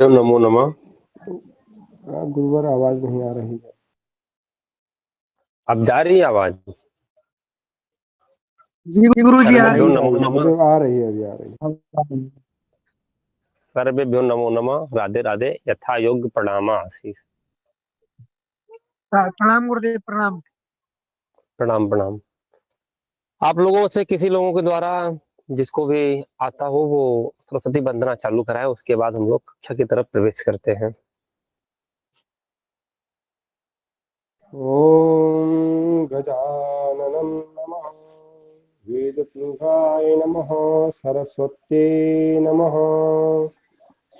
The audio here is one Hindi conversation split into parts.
नमो नमः। गुरुवर आवाज नहीं आ रही है। अब जा रही है आवाज? जी गुरु जी आ रही है। नमो नमः। आ रही है, अभी आ रही है। सर्वेभ्यो नमो नमः। राधे राधे। यथा योग्य प्रणामा आशीष। प्रणाम गुरुदेव, प्रणाम। प्रणाम प्रणाम। आप लोगों से किसी लोगों के द्वारा जिसको भी आता हो वो सरस्वती वंदना चालू कराए, उसके बाद हम लोग कक्षा की तरफ प्रवेश करते हैं। ओम गजाननं नमः, वेदपुरुषाय नमः, सरस्वत्यै नमः।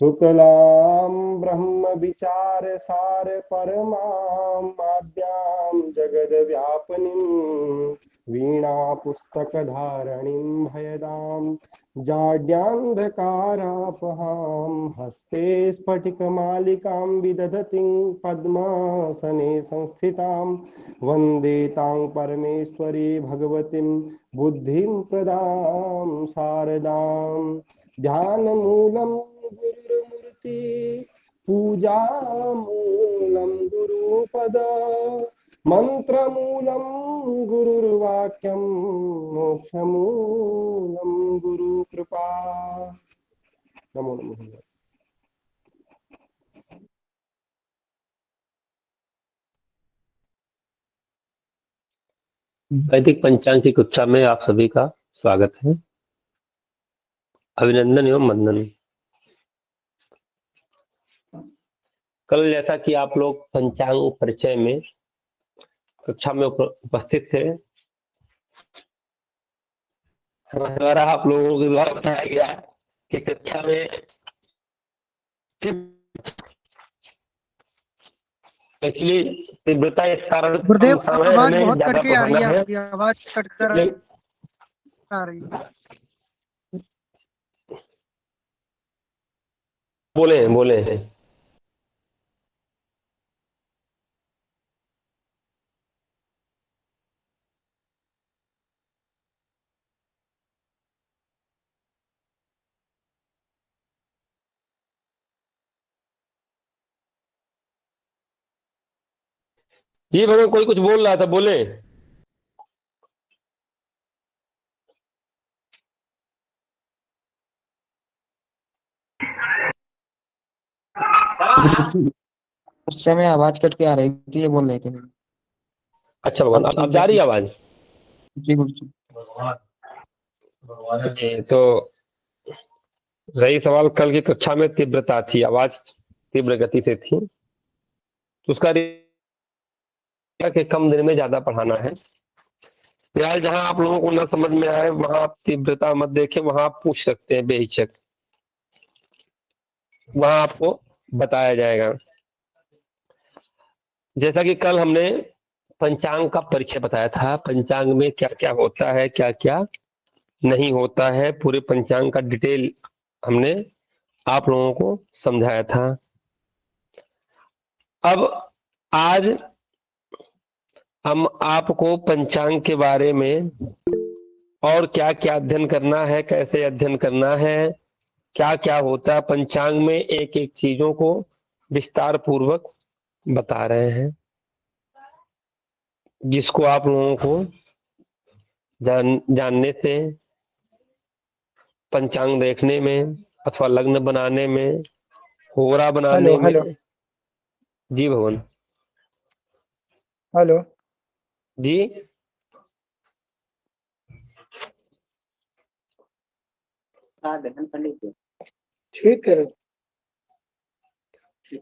शुक्लां ब्रह्म विचार सार परमां आद्यां जगद्व्यापिनीं वीणा पुस्तकधारणीं भयदां जाड्यान्धकारापहां हस्ते स्फटिकमालिकां विदधतीं पद्मासने संस्थितां वन्दे तां परमेश्वरी भगवतीं बुद्धिं प्रदां शारदां। ध्यानमूलं गुरुर्मूर्ति पूजामूलं गुरुपद मंत्रमूलं गुरुर्वाक्यं मोक्षमूलं गुरुकृपा। नमो नमः। वैदिक पंचांग की कक्षा में आप सभी का स्वागत है। अभिनंदन एवं वंदन। कल जैसा कि आप लोग पंचांग परिचय में कक्षा में उपस्थित थे, हमारे द्वारा आप लोगों के द्वारा बताया गया कि कक्षा में एक्चुअली तीव्रता इस कारण गुरुदेव कम समय आवाज हमें बहुत ज्यादा कट के आ रही पढ़ाना है, है। आपकी आवाज कट कर आ रही है। बोले बोले जी भगवान, कोई कुछ बोल रहा था, बोले। उस समय आवाज कट के आ रही थी, ये बोल रहे थे। अच्छा भगवान, अब जा रही है आवाज? जी गुरु जी। जी, तो रही सवाल कल की कक्षा में तीव्रता थी, आवाज तीव्र गति से थी, तो उसका कि कम दिन में ज्यादा पढ़ाना है। यार जहां आप लोगों को ना समझ में आए वहां आप तीव्रता मत देखें, वहां आप पूछ सकते हैं बेहिचक, वहां आपको बताया जाएगा। जैसा कि कल हमने पंचांग का परिचय बताया था, पंचांग में क्या क्या होता है, क्या क्या नहीं होता है, पूरे पंचांग का डिटेल हमने आप लोगों को समझाया था। अब आज हम आपको पंचांग के बारे में और क्या क्या अध्ययन करना है, कैसे अध्ययन करना है, क्या क्या होता है पंचांग में, एक एक चीजों को विस्तार पूर्वक बता रहे हैं, जिसको आप लोगों को जानने से पंचांग देखने में अथवा लग्न बनाने में, होरा बनाने में। हेलो जी भगवान। हेलो। जी ठीक है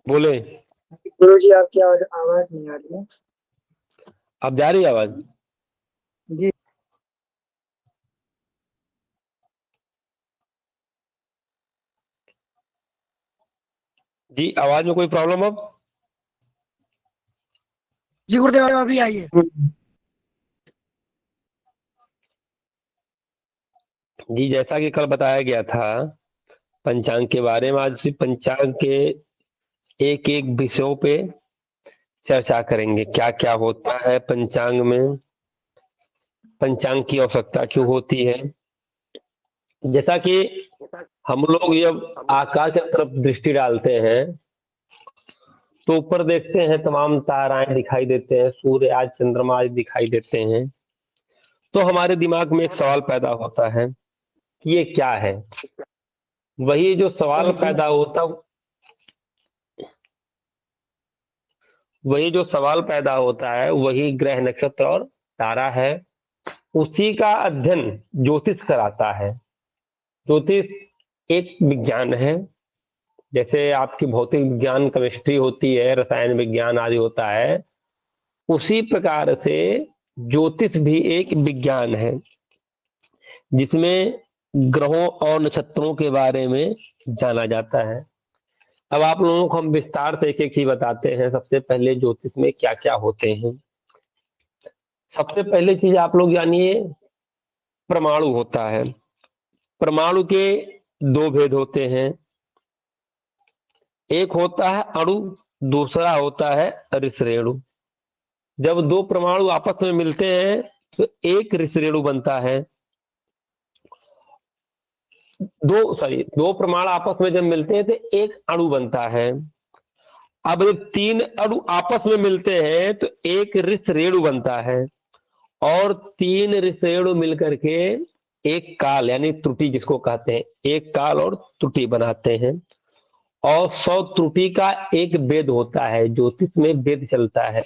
बोले। गुरु जी, आपकी आवाज नहीं आ रही है। अब जा रही है आवाज? जी जी, आवाज में कोई प्रॉब्लम? अब जी गुरुदेव अभी आई है। जी, जैसा कि कल बताया गया था पंचांग के बारे में, आज पंचांग के एक एक विषयों पे चर्चा करेंगे। क्या क्या होता है पंचांग में, पंचांग की आवश्यकता क्यों होती है, जैसा कि हम लोग जब आकाश की तरफ दृष्टि डालते हैं तो ऊपर देखते हैं तमाम ताराएं दिखाई देते हैं, सूर्य आज चंद्रमा आज दिखाई देते हैं। तो हमारे दिमाग में एक सवाल पैदा होता है कि ये क्या है। वही जो सवाल पैदा होता वही जो सवाल पैदा होता है वही ग्रह नक्षत्र और तारा है। उसी का अध्ययन ज्योतिष कराता है। ज्योतिष एक विज्ञान है, जैसे आपकी भौतिक विज्ञान केमिस्ट्री होती है, रसायन विज्ञान आदि होता है, उसी प्रकार से ज्योतिष भी एक विज्ञान है जिसमें ग्रहों और नक्षत्रों के बारे में जाना जाता है। अब आप लोगों को हम विस्तार से एक एक चीज बताते हैं। सबसे पहले ज्योतिष में क्या क्या होते हैं। सबसे पहले चीज आप लोग जानिए, परमाणु होता है। परमाणु के दो भेद होते हैं, एक होता है अणु, दूसरा होता है रिसरेणु। जब दो परमाणु आपस में मिलते हैं तो एक रिसरेणु बनता है। दो परमाणु आपस में जब मिलते हैं तो एक अणु बनता है। अब जब तीन अणु आपस में मिलते हैं तो एक रिसरेणु बनता है, और तीन रिसरेणु मिलकर के एक काल यानी त्रुटि जिसको कहते हैं, एक काल और त्रुटि बनाते हैं। और 100 त्रुटि का एक वेद होता है, ज्योतिष में वेद चलता है।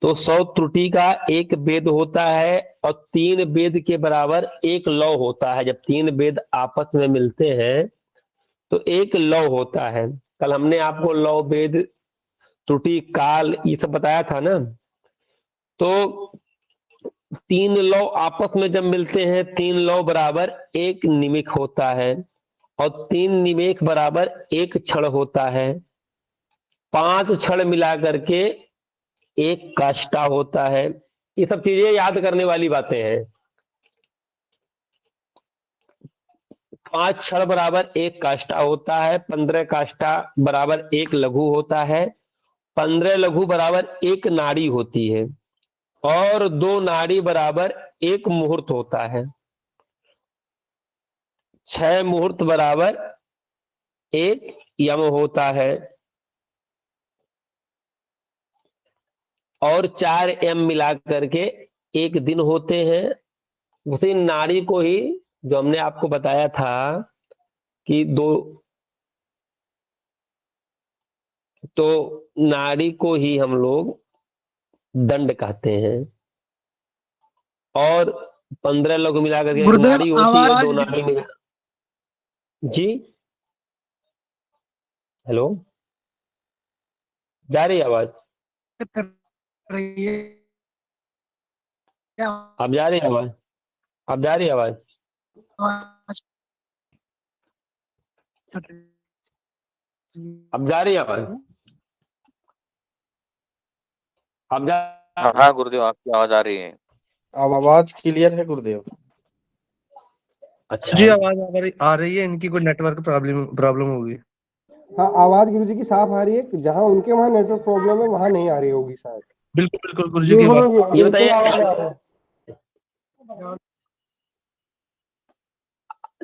तो 100 त्रुटि का एक वेद होता है और तीन वेद के बराबर एक लौ होता है। जब तीन वेद आपस में मिलते हैं तो एक लौ होता है। कल हमने आपको लौ, वेद, त्रुटि, काल ये सब बताया था ना। तो तीन लौ आपस में जब मिलते हैं, तीन लौ बराबर एक निमिक होता है, और तीन निमेक बराबर एक क्षण होता है। पांच क्षण मिला करके एक काष्ठा होता है। ये सब चीजें याद करने वाली बातें हैं। पांच क्षण बराबर एक काष्ठा होता है, 15 काष्ठा बराबर एक लघु होता है, 15 लघु बराबर एक नाड़ी होती है, और दो नाड़ी बराबर एक मुहूर्त होता है। 6 मुहूर्त बराबर एक यम होता है, और 4 एम मिला करके एक दिन होते हैं। उसी नाड़ी को ही, जो हमने आपको बताया था कि तो नाड़ी को ही हम लोग दंड कहते हैं। और 15 लोग मिला करके एक गुरुदेव नाड़ी होती है, आवाज दो नाड़ी मिला। जी हेलो, जा रही है आवाज? कर रही है क्या? अब जा रही है आवाज? अब जा रही है आवाज? आवाज अब जा रही है आवाज? अब जा हाँ गुरुदेव, आपकी आवाज आ रही है। अब आवाज क्लियर है गुरुदेव? अच्छा, जी आवाज आ रही है। इनकी कोई नेटवर्क प्रॉब्लम होगी। हाँ, आवाज गुरु जी की साफ आ रही है। जहाँ उनके वहाँ नेटवर्क प्रॉब्लम है वहाँ नहीं आ रही होगी शायद। बिल्कुल बिल्कुल गुरु जी की बात। ये बताइए,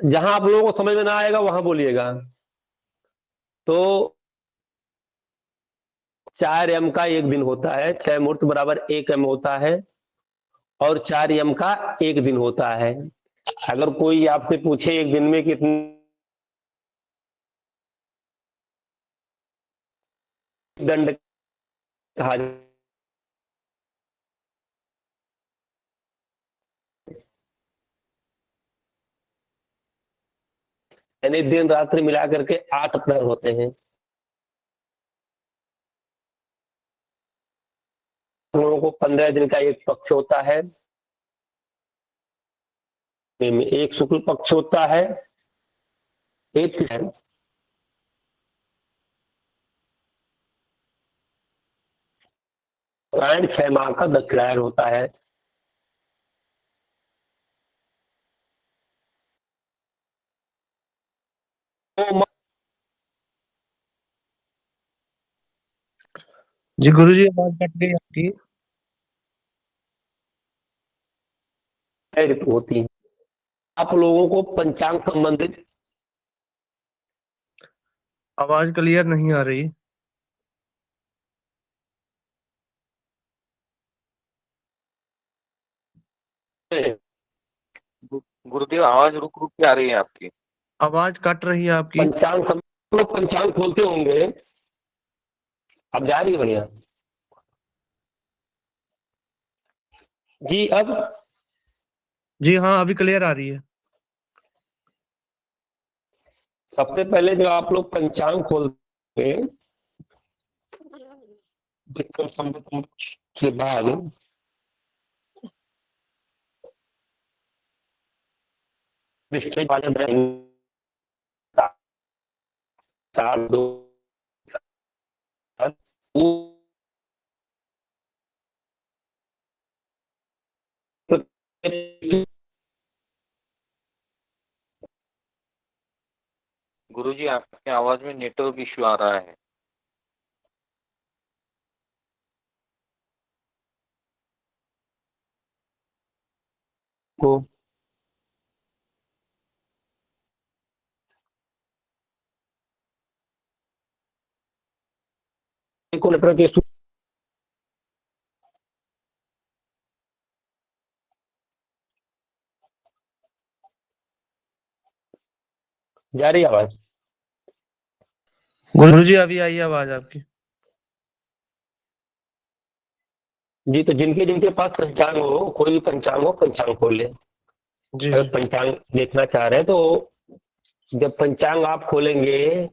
जहां आप लोगों को समझ में ना आएगा वहां बोलिएगा। तो 4 एम का एक दिन होता है, 6 मुहूर्त बराबर एक एम होता है, और 4 एम का एक दिन होता है। अगर कोई आपसे पूछे एक दिन में कितने दंड कहा, यानी दिन रात्रि मिला करके 8 प्रहर होते हैं। हम लोगों को 15 दिन का एक पक्ष होता है, एक शुक्ल पक्ष होता है, एक उत्तरायण 6 माह का दक्षिणायन होता है। तो जी गुरु जी आवाज कट गई आपकी। ऋतु होती है। आप लोगों को पंचांग संबंधित आवाज क्लियर नहीं आ रही। गुरुदेव आवाज रुक रुक के आ रही है आपकी। आवाज कट रही है आपकी। लोग पंचांग खोलते होंगे। अब जा रही है बढ़िया जी। अब जी हाँ, अभी क्लियर आ रही है। सबसे पहले जो आप लोग पंचांग खोलते विक्रम संवत के बाद चार दो गुरुजी आपकी आवाज में नेटवर्क इश्यू आ रहा है। को नेटवर्क इशू जा रही है आवाज। गुरुजी अभी आई है आवाज आपकी। जी तो जिनके जिनके पास पंचांग हो, कोई भी पंचांग हो, पंचांग खोल ले। जी अगर जी। पंचांग देखना चाह रहे हैं तो जब पंचांग आप खोलेंगे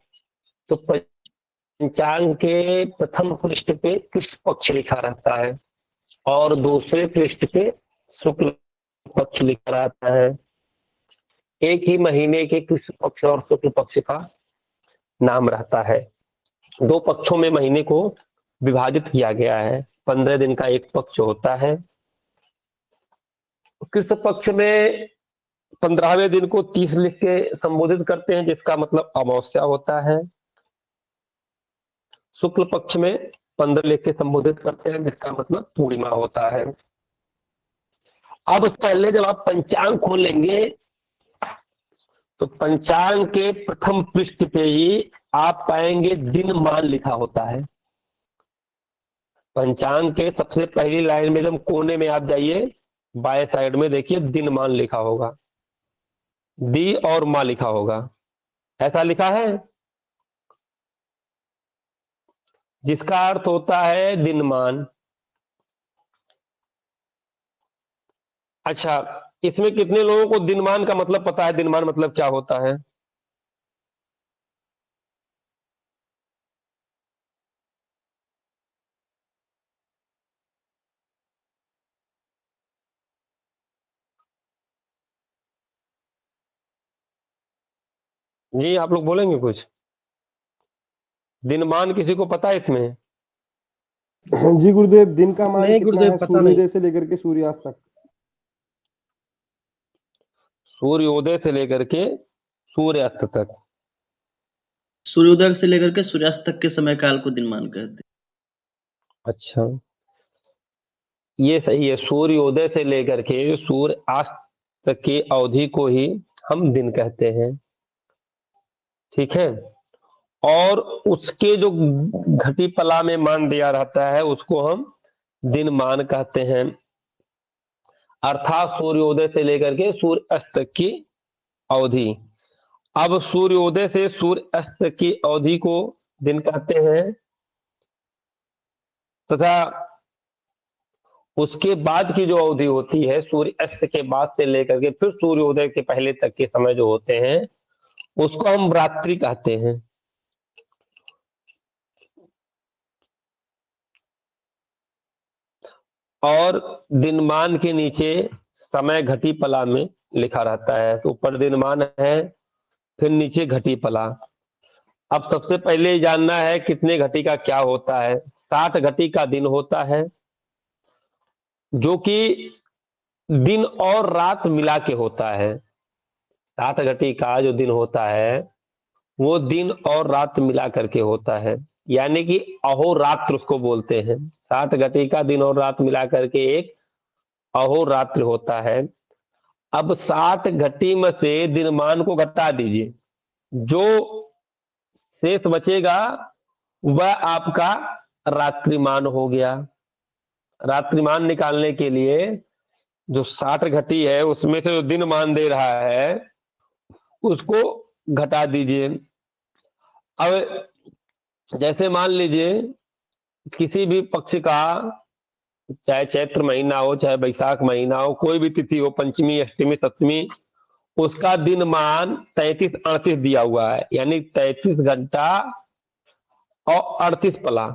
तो पंचांग के प्रथम पृष्ठ पे कृष्ण पक्ष लिखा रहता है और दूसरे पृष्ठ पे शुक्ल पक्ष लिखा रहता है। एक ही महीने के कृष्ण पक्ष और शुक्ल पक्ष का नाम रहता है। दो पक्षों में महीने को विभाजित किया गया है। 15 दिन का एक पक्ष होता है। कृष्ण पक्ष में 15वें दिन को 30 लिख के संबोधित करते हैं, जिसका मतलब अमावस्या होता है। शुक्ल पक्ष में 15 लिख के संबोधित करते हैं, जिसका मतलब पूर्णिमा होता है। अब पहले जब आप पंचांग खोलेंगे तो पंचांग के प्रथम पृष्ठ पे ही आप पाएंगे दिन मान लिखा होता है। पंचांग के सबसे पहली लाइन में जब कोने में आप जाइए, बाएं साइड में देखिए दिन मान लिखा होगा, दी और मां लिखा होगा। ऐसा लिखा है, जिसका अर्थ होता है दिनमान। अच्छा, इसमें कितने लोगों को दिनमान का मतलब पता है? दिनमान मतलब क्या होता है? जी आप लोग बोलेंगे कुछ? दिनमान किसी को पता है इसमें? जी गुरुदेव, दिन का मान नहीं कितना गुरुदेव, है पता नहीं। सूर्योदय से लेकर के सूर्यास्त तक? सूर्योदय से लेकर के सूर्यास्त तक। सूर्योदय से लेकर के सूर्यास्त तक के समय काल को दिनमान कहते हैं। अच्छा, ये सही है। सूर्योदय से लेकर के सूर्यास्त तक की अवधि को ही हम दिन कहते हैं। ठीक है। और उसके जो घटी पला में मान दिया रहता है उसको हम दिन मान कहते हैं। अर्थात सूर्योदय से लेकर के सूर्य अस्त तक की अवधि। अब सूर्योदय से सूर्य अस्त तक की अवधि को दिन कहते हैं, तथा उसके बाद की जो अवधि होती है सूर्य अस्त के बाद से लेकर के फिर सूर्योदय के पहले तक के समय जो होते हैं उसको हम रात्रि कहते हैं। और दिनमान के नीचे समय घटी पला में लिखा रहता है। तो ऊपर दिनमान है, फिर नीचे घटी पला। अब सबसे पहले जानना है कितने घटी का क्या होता है। 60 घटी का दिन होता है, जो कि दिन और रात मिला के होता है। 60 घटी का जो दिन होता है वो दिन और रात मिला करके होता है, यानी कि अहोरात्र उसको बोलते हैं। 60 घटी का दिन और रात मिला करके एक अहोरात्र होता है। अब 60 घटी में से दिनमान को घटा दीजिए, जो शेष बचेगा वह आपका रात्रिमान हो गया। रात्रिमान निकालने के लिए जो 60 घटी है उसमें से जो दिनमान दे रहा है उसको घटा दीजिए। अब जैसे मान लीजिए किसी भी पक्ष का, चाहे चैत्र महीना हो चाहे बैसाख महीना हो, कोई भी तिथि हो, पंचमी अष्टमी सप्तमी, उसका दिनमान 33-38 दिया हुआ है, यानी 33 घंटा और 38 पला।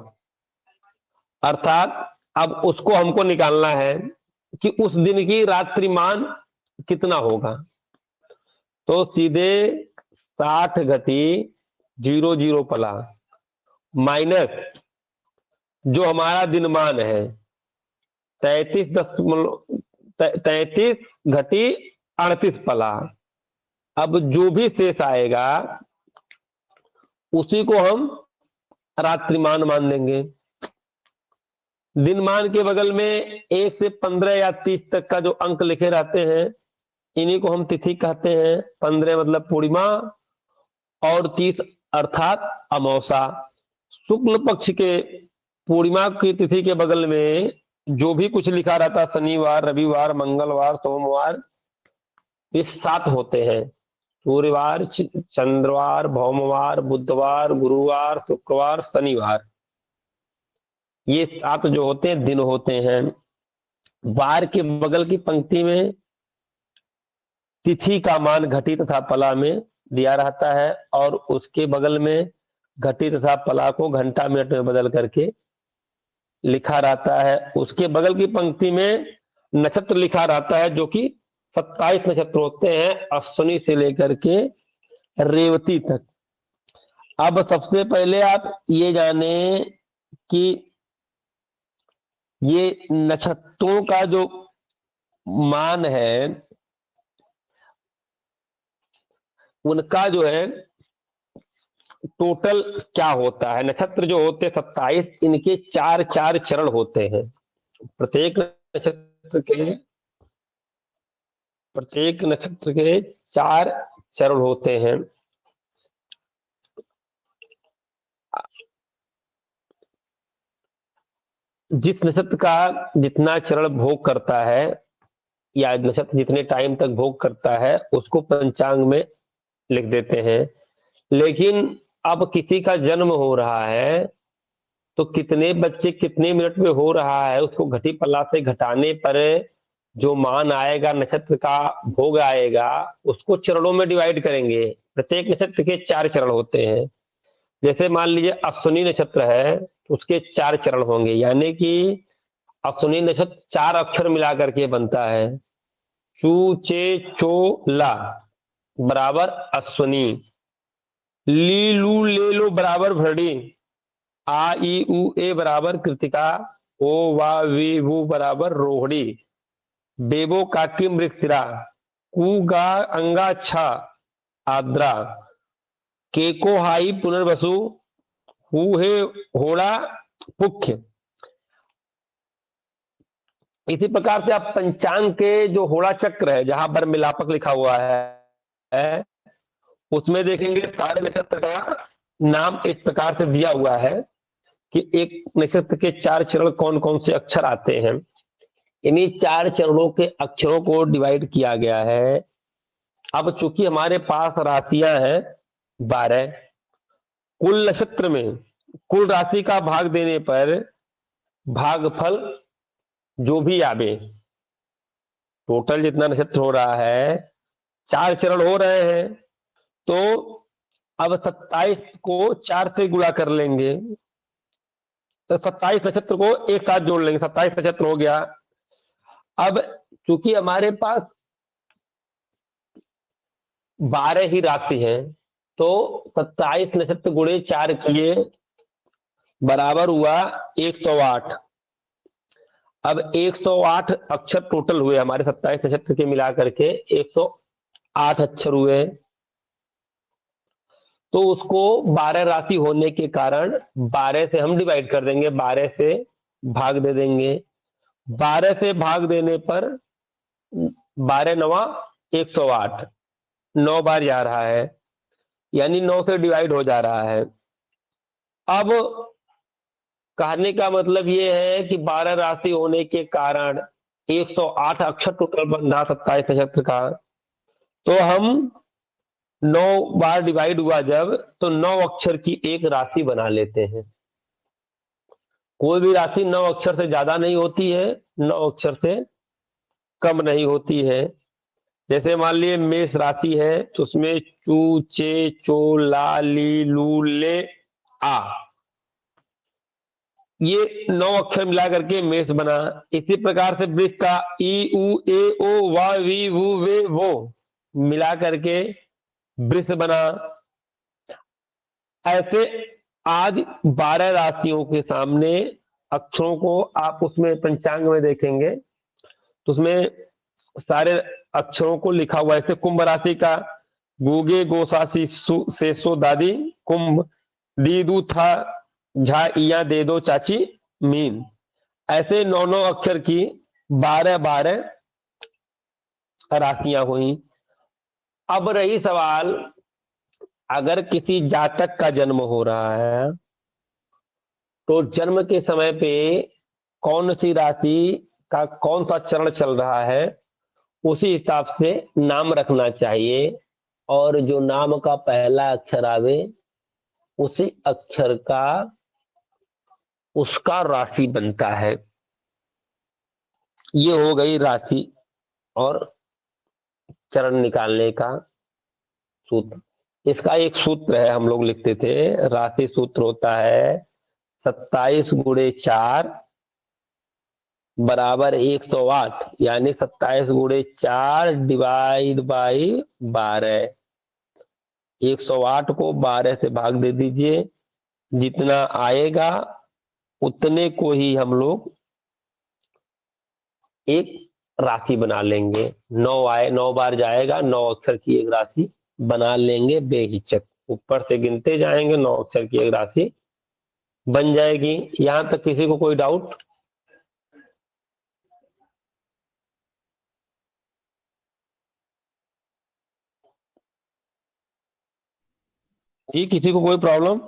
अर्थात अब उसको हमको निकालना है कि उस दिन की रात्रिमान कितना होगा। तो सीधे 60 घटी 00 पला माइनस जो हमारा दिनमान है 33 घटी 38 पला। अब जो भी शेष आएगा उसी को हम रात्रिमान मान देंगे। दिनमान के बगल में 1 से 15 या 30 तक का जो अंक लिखे रहते हैं इन्हीं को हम तिथि कहते हैं। 15 मतलब पूर्णिमा और 30 अर्थात अमावसा। शुक्ल पक्ष के पूर्णिमा की तिथि के बगल में जो भी कुछ लिखा रहता, शनिवार, रविवार, मंगलवार, सोमवार, ये 7 होते हैं। सूर्यवार, चंद्रवार, भौमवार, बुधवार, गुरुवार, शुक्रवार, शनिवार, ये 7 जो होते हैं दिन होते हैं। वार के बगल की पंक्ति में तिथि का मान घटी तथा पला में दिया रहता है और उसके बगल में घटी तथा पला को घंटा मिनट में बदल करके लिखा रहता है। उसके बगल की पंक्ति में नक्षत्र लिखा रहता है, जो कि 27 नक्षत्र होते हैं, अश्विनी से लेकर के रेवती तक। अब सबसे पहले आप ये जाने कि ये नक्षत्रों का जो मान है उनका जो है टोटल क्या होता है। नक्षत्र जो होते हैं 27, इनके 4-4 चरण होते हैं। प्रत्येक नक्षत्र के 4 चरण होते हैं। जिस नक्षत्र का जितना चरण भोग करता है या नक्षत्र जितने टाइम तक भोग करता है उसको पंचांग में लिख देते हैं। लेकिन अब किसी का जन्म हो रहा है तो कितने बच्चे कितने मिनट में हो रहा है उसको घटी पल्ला से घटाने पर जो मान आएगा, नक्षत्र का भोग आएगा, उसको चरणों में डिवाइड करेंगे। प्रत्येक नक्षत्र के 4 चरण होते हैं। जैसे मान लीजिए अश्विनी नक्षत्र है तो उसके 4 चरण होंगे, यानी कि अश्विनी नक्षत्र 4 अक्षर मिलाकर के बनता है। चू चे चो ला बराबर अश्विनी, ली लू ले लो बराबर भरणी, आ ई उ ए बराबर कृतिका, ओ वा वी वू बराबर रोहिणी, बेबो काकी मृगशिरा, कु गा अंगा छा आद्रा, केको हाई पुनर्वसु, हु हे होड़ा मुख्य। इसी प्रकार से आप पंचांग के जो होड़ा चक्र है जहां पर मिलापक लिखा हुआ है उसमें देखेंगे सारे नक्षत्र का नाम इस प्रकार से दिया हुआ है कि एक नक्षत्र के 4 चरण कौन कौन से अक्षर आते हैं। इन्हीं 4 चरणों के अक्षरों को डिवाइड किया गया है। अब चूंकि हमारे पास राशियां हैं 12, कुल नक्षत्र में कुल राशि का भाग देने पर भागफल जो भी आवे, टोटल जितना नक्षत्र हो रहा है 4 चरण हो रहे हैं, तो अब 27 को 4 से गुणा कर लेंगे तो 27 नक्षत्र को एक साथ जोड़ लेंगे, 27 नक्षत्र हो गया। अब चूंकि हमारे पास 12 ही राशि हैं तो 27 नक्षत्र गुणे 4 किए बराबर हुआ 108। अब 108 अक्षर टोटल हुए हमारे 27 नक्षत्र के मिला करके 108 अक्षर हुए। तो उसको 12 राशि होने के कारण 12 से हम डिवाइड कर देंगे, 12 से भाग दे देंगे। 12 से भाग देने पर 12 नवा 108 9 बार जा रहा है, यानी 9 से डिवाइड हो जा रहा है। अब कहने का मतलब ये है कि 12 राशि होने के कारण 108 अक्षर टोटल बन रहा 27 नक्षत्र का। तो हम 9 बार डिवाइड हुआ जब, तो 9 अक्षर की एक राशि बना लेते हैं। कोई भी राशि 9 अक्षर से ज्यादा नहीं होती है, 9 अक्षर से कम नहीं होती है। जैसे मान लिए मेष राशि है, तो उसमें चू, चे, चो, ला, ली, लू, ले, आ, ये 9 अक्षर मिला करके मेष बना। इसी प्रकार से वृक्ष का ई, उ, ए, ओ, वा, वी, वु, वे, वो मिला करके वृष बना। ऐसे आज 12 राशियों के सामने अक्षरों को आप उसमें पंचांग में देखेंगे तो उसमें सारे अक्षरों को लिखा हुआ है। ऐसे कुंभ राशि का गोगे गोसासी शेषो दादी कुंभ दीदू था झा इया दे दो चाची मीन। ऐसे 9 अक्षर की 12 राशियां हुई। अब रही सवाल, अगर किसी जातक का जन्म हो रहा है तो जन्म के समय पे कौन सी राशि का कौन सा चरण चल रहा है, उसी हिसाब से नाम रखना चाहिए। और जो नाम का पहला अक्षर आवे उसी अक्षर का उसका राशि बनता है। ये हो गई राशि और चरण निकालने का सूत्र। इसका एक सूत्र है, हम लोग लिखते थे, राशि सूत्र होता है 27 गुणे 4 बराबर 108, यानी 27 गुणे 4 डिवाइड बाई 12। 108 को 12 से भाग दे दीजिए, जितना आएगा उतने को ही हम लोग एक राशि बना लेंगे। 9 बार जाएगा, 9 अक्षर की एक राशि बना लेंगे बेहिचक। ऊपर से गिनते जाएंगे, 9 अक्षर की एक राशि बन जाएगी। यहां तक किसी को कोई डाउट? जी, किसी को कोई प्रॉब्लम?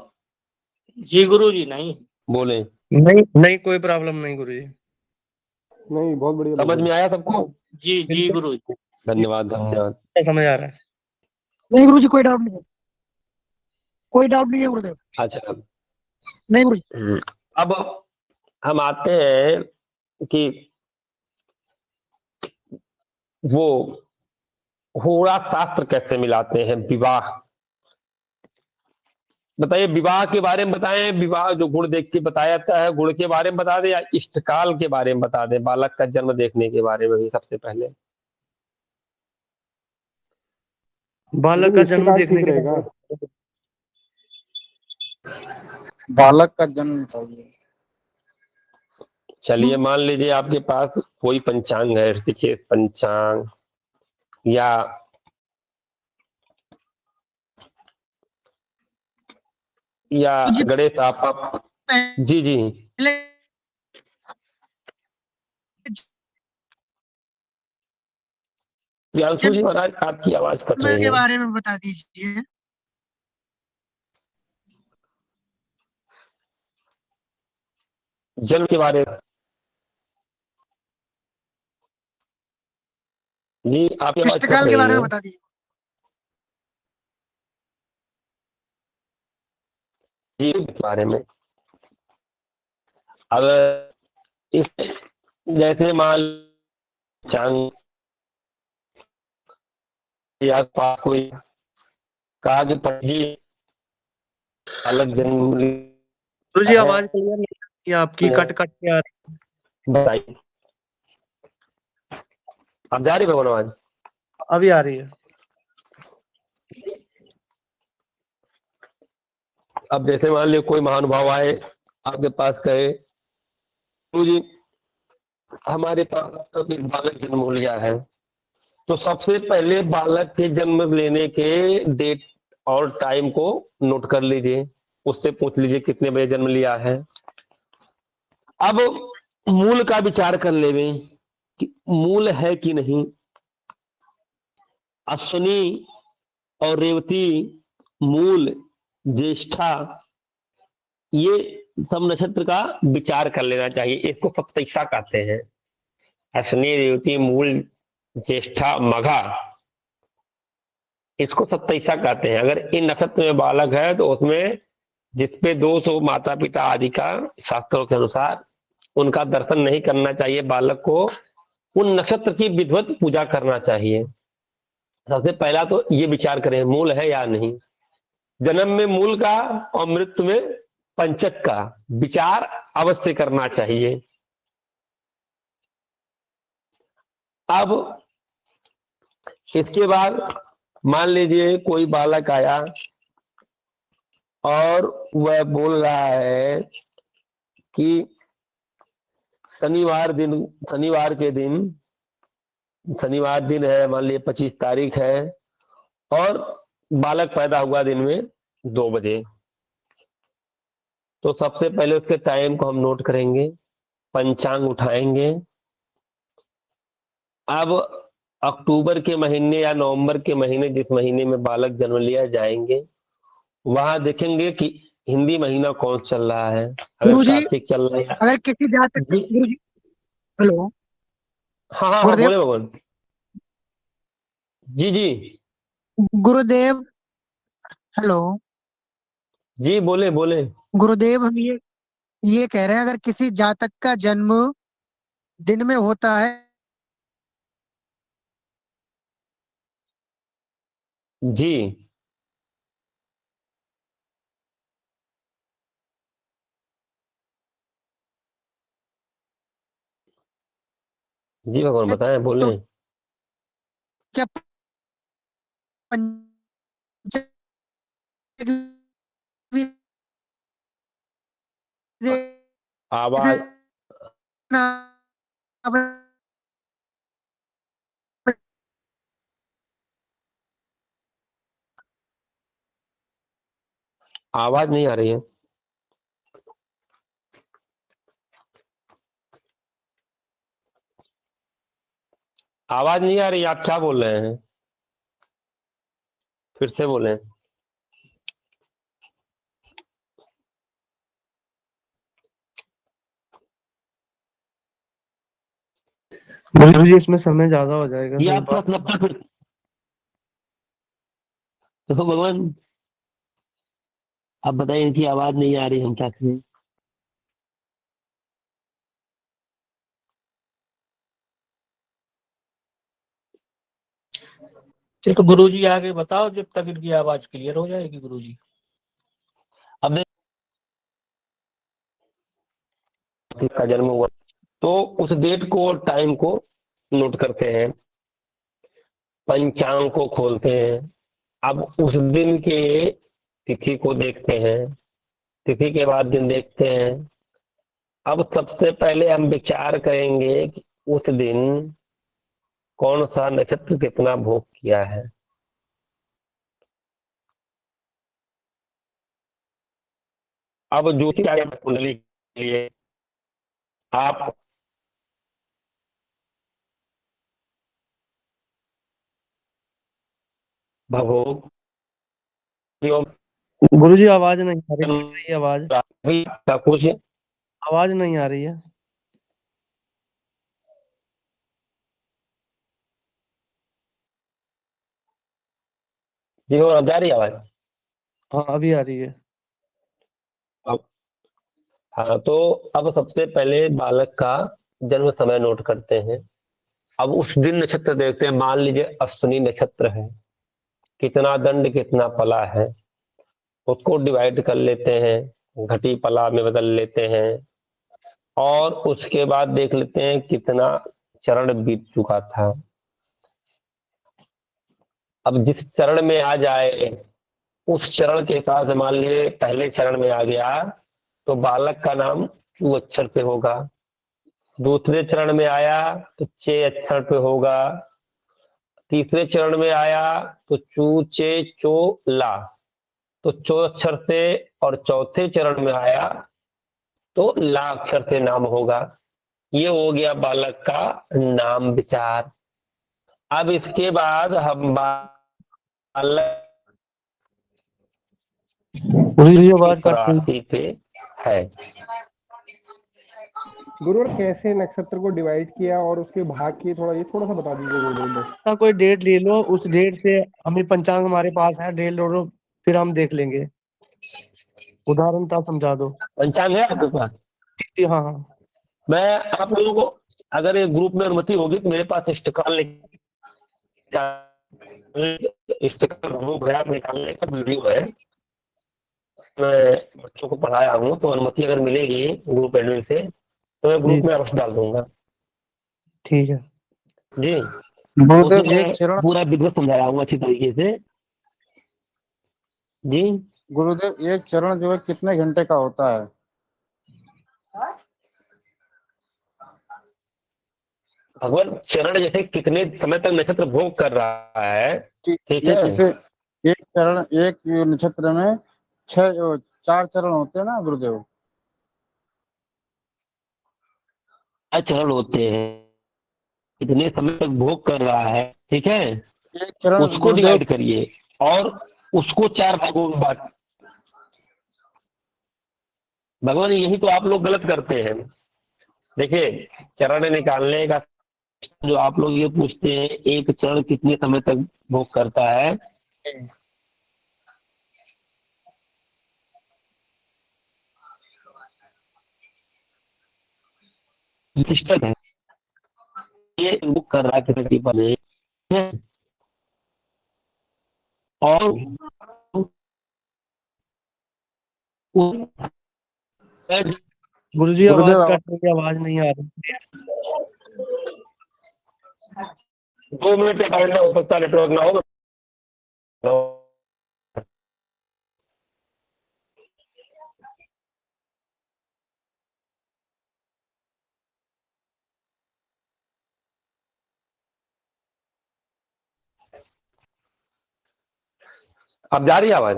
जी गुरुजी नहीं। बोले। नहीं नहीं, कोई प्रॉब्लम नहीं गुरुजी। नहीं, बहुत बढ़िया समझ में आया सबको? जी जी गुरुजी। धन्यवाद धन्यवाद। समझ आ रहा है। नहीं गुरुजी, कोई डाउट नहीं है, कोई डाउट नहीं है गुरुदेव। अच्छा, नहीं गुरुजी। अब हम आते हैं कि वो होरा शास्त्र कैसे मिलाते हैं विवाह। बताइए, विवाह के बारे में बताएं। विवाह जो गुण देख के बताया जाता है, गुण के बारे में बता दें या इष्टकाल के बारे में बता दें, बालक का जन्म देखने के बारे में भी सबसे पहले। बालक का जन्म इष्टकाल देखने ठीक के रहेगा। बाद बालक का जन्म चाहिए। चलिए, मान लीजिए आपके पास कोई पंचांग है, ऋषिकेश पंचांग या गणेश आप। जी जी, प्रियांशु जी महाराज, आपकी आवाज कट रही के है। बारे में बता दीजिए। जन्म के बारे में जी, आपकी आवाज कट इष्टकाल के रही बारे है। में बता दीजिए। जी, के बारे में अगर इस जैसे मान चांग या पास कोई काज पढ़ी अलग जन्म गुरुजी आवाज क्लियर नहीं आ रही है आपकी, कट कट के आ रही बताइए। अब जा रही भगवान आवाज? है। अभी आ रही है। अब जैसे मान लीजिए कोई महानुभाव आए आपके पास, कहे जी हमारे पास एक बालक जन्म हो लिया है, तो सबसे पहले बालक के जन्म लेने के डेट और टाइम को नोट कर लीजिए, उससे पूछ लीजिए कितने बजे जन्म लिया है। अब मूल का विचार कर लेवे कि मूल है कि नहीं। अश्विनी और रेवती, मूल, ज्येष्ठा, ये सब नक्षत्र का विचार कर लेना चाहिए। इसको सप्तैसा कहते हैं। अश्विनी, रेवती, मूल, ज्येष्ठा, मघा, इसको सप्तैसा कहते हैं। अगर इन नक्षत्र में बालक है तो उसमें जिसपे दोष हो माता पिता आदि का, शास्त्रों के अनुसार उनका दर्शन नहीं करना चाहिए। बालक को उन नक्षत्र की विधिवत पूजा करना चाहिए। सबसे पहला तो ये विचार करें मूल है या नहीं। जन्म में मूल का और मृत्यु में पंचक का विचार अवश्य करना चाहिए। अब इसके बाद मान लीजिए कोई बालक आया और वह बोल रहा है कि शनिवार दिन है, मान लीजिए 25 तारीख है, और बालक पैदा हुआ दिन में 2 बजे। तो सबसे पहले उसके टाइम को हम नोट करेंगे, पंचांग उठाएंगे। अब अक्टूबर के महीने या नवंबर के महीने, जिस महीने में बालक जन्म लिया, जाएंगे, वहां देखेंगे कि हिंदी महीना कौन चल रहा है। अगर गुरुजी, कार्तिक चल रहा है, अगर किसी जातक जी, गुरुजी, हेलो हाँ हाँ हाँ, गुरुदेव, बोले भगवान जी जी गुरुदेव, हेलो जी, बोले बोले। गुरुदेव, हम ये कह रहे हैं, अगर किसी जातक का जन्म दिन में होता है जी जी भगवान बताएं, तो बोले। क्या पंचांग आवाज आवाज नहीं आ रही है। आवाज नहीं आ रही, आप क्या बोल रहे हैं? फिर से बोलें। गुरुजी इसमें समय ज्यादा हो जाएगा ये फिर आप प्रश्न अपना फिर तो भगवान आप बताइए, इनकी आवाज नहीं आ रही, हम क्या करें? तो गुरुजी आगे बताओ जब तक इनकी आवाज क्लियर हो जाएगी गुरुजी। अब का जन्म हुआ तो उस डेट को और टाइम को नोट करते हैं, पंचांग को खोलते हैं। अब उस दिन के तिथि को देखते हैं, तिथि के बाद दिन देखते हैं। अब सबसे पहले हम विचार करेंगे कि उस दिन कौन सा नक्षत्र कितना भोग किया है। अब ज्योतिष कुंडली के लिए आप भोग गुरुजी आवाज नहीं आ रही, कट रही है आवाज, कुछ आवाज नहीं आ रही है। जी हो जा रही है आवाज? हाँ अभी आ रही है। अब हाँ, तो अब सबसे पहले बालक का जन्म समय नोट करते हैं। अब उस दिन नक्षत्र देखते हैं। मान लीजिए अश्विनी नक्षत्र है, कितना दंड कितना पला है, उसको डिवाइड कर लेते हैं, घटी पला में बदल लेते हैं, और उसके बाद देख लेते हैं कितना चरण बीत चुका था। अब जिस चरण में आ जाए उस चरण के हिसाब से, मान लीजिए पहले चरण में आ गया तो बालक का नाम चू अक्षर पे होगा। दूसरे चरण में आया तो चे अक्षर पे होगा। तीसरे चरण में आया तो चू चे चो ला, तो चो अक्षर से, और चौथे चरण में आया तो ला अक्षर से नाम होगा। ये हो गया बालक का नाम विचार। अब इसके बाद हम बालक गुरुजी की आवाज कट रही है। राशि पे है। गुरु और कैसे नक्षत्र को डिवाइड किया और उसके भाग किए, थोड़ा सा बता दीजिए गुरुदेव बस। का कोई डेट ले लो, उस डेट से हमें पंचांग हमारे पास है, डेट ले लो, फिर हम देख लेंगे। उदाहरण था समझा दो। पंचांग है आपके पास? हाँ हाँ। मैं आप लोगों को अगर एक ग्रुप में अनुमति होगी तो मेरे पास इस्तेकाल निकालने का वीडियो है। मैं बच्चों को पढ़ाया हूँ, तो अनुमति अगर मिलेगी ग्रुप एडमिन से तो मैं जी ग्रुप में अवश्य डाल दूंगा ठीक है। जी। गुरुदेव उसमें एक चरण पूरा विधिवत समझाया हूँ अच्छी तरीके से जी। गुरुदेव एक चरण जो है कितने घंटे का होता है? भगवान चरण जैसे कितने समय तक नक्षत्र भोग कर रहा है, ठीक ये है। जैसे एक चरण, एक नक्षत्र में 4 चरण होते हैं ना गुरुदेव? चरण होते हैं, कितने समय तक भोग कर रहा है, ठीक है। एक चरण उसको गुरुदेव डिवाइड करिए और उसको 4 भागों में बांट। भगवान यही तो आप लोग गलत करते हैं। देखिए, चरण निकालने का जो आप लोग ये पूछते हैं एक चरण कितने समय तक भोग करता है, प्रतिष्ठित है, ये बुक कर रहा है किसी पर है। और गुरुजी आवाज गुरुदेव कट रही है, आवाज नहीं आ रही। 2 मिनट का टाइम हो सकता है, नेटवर्क ना हो। अब जा रही है आवाज?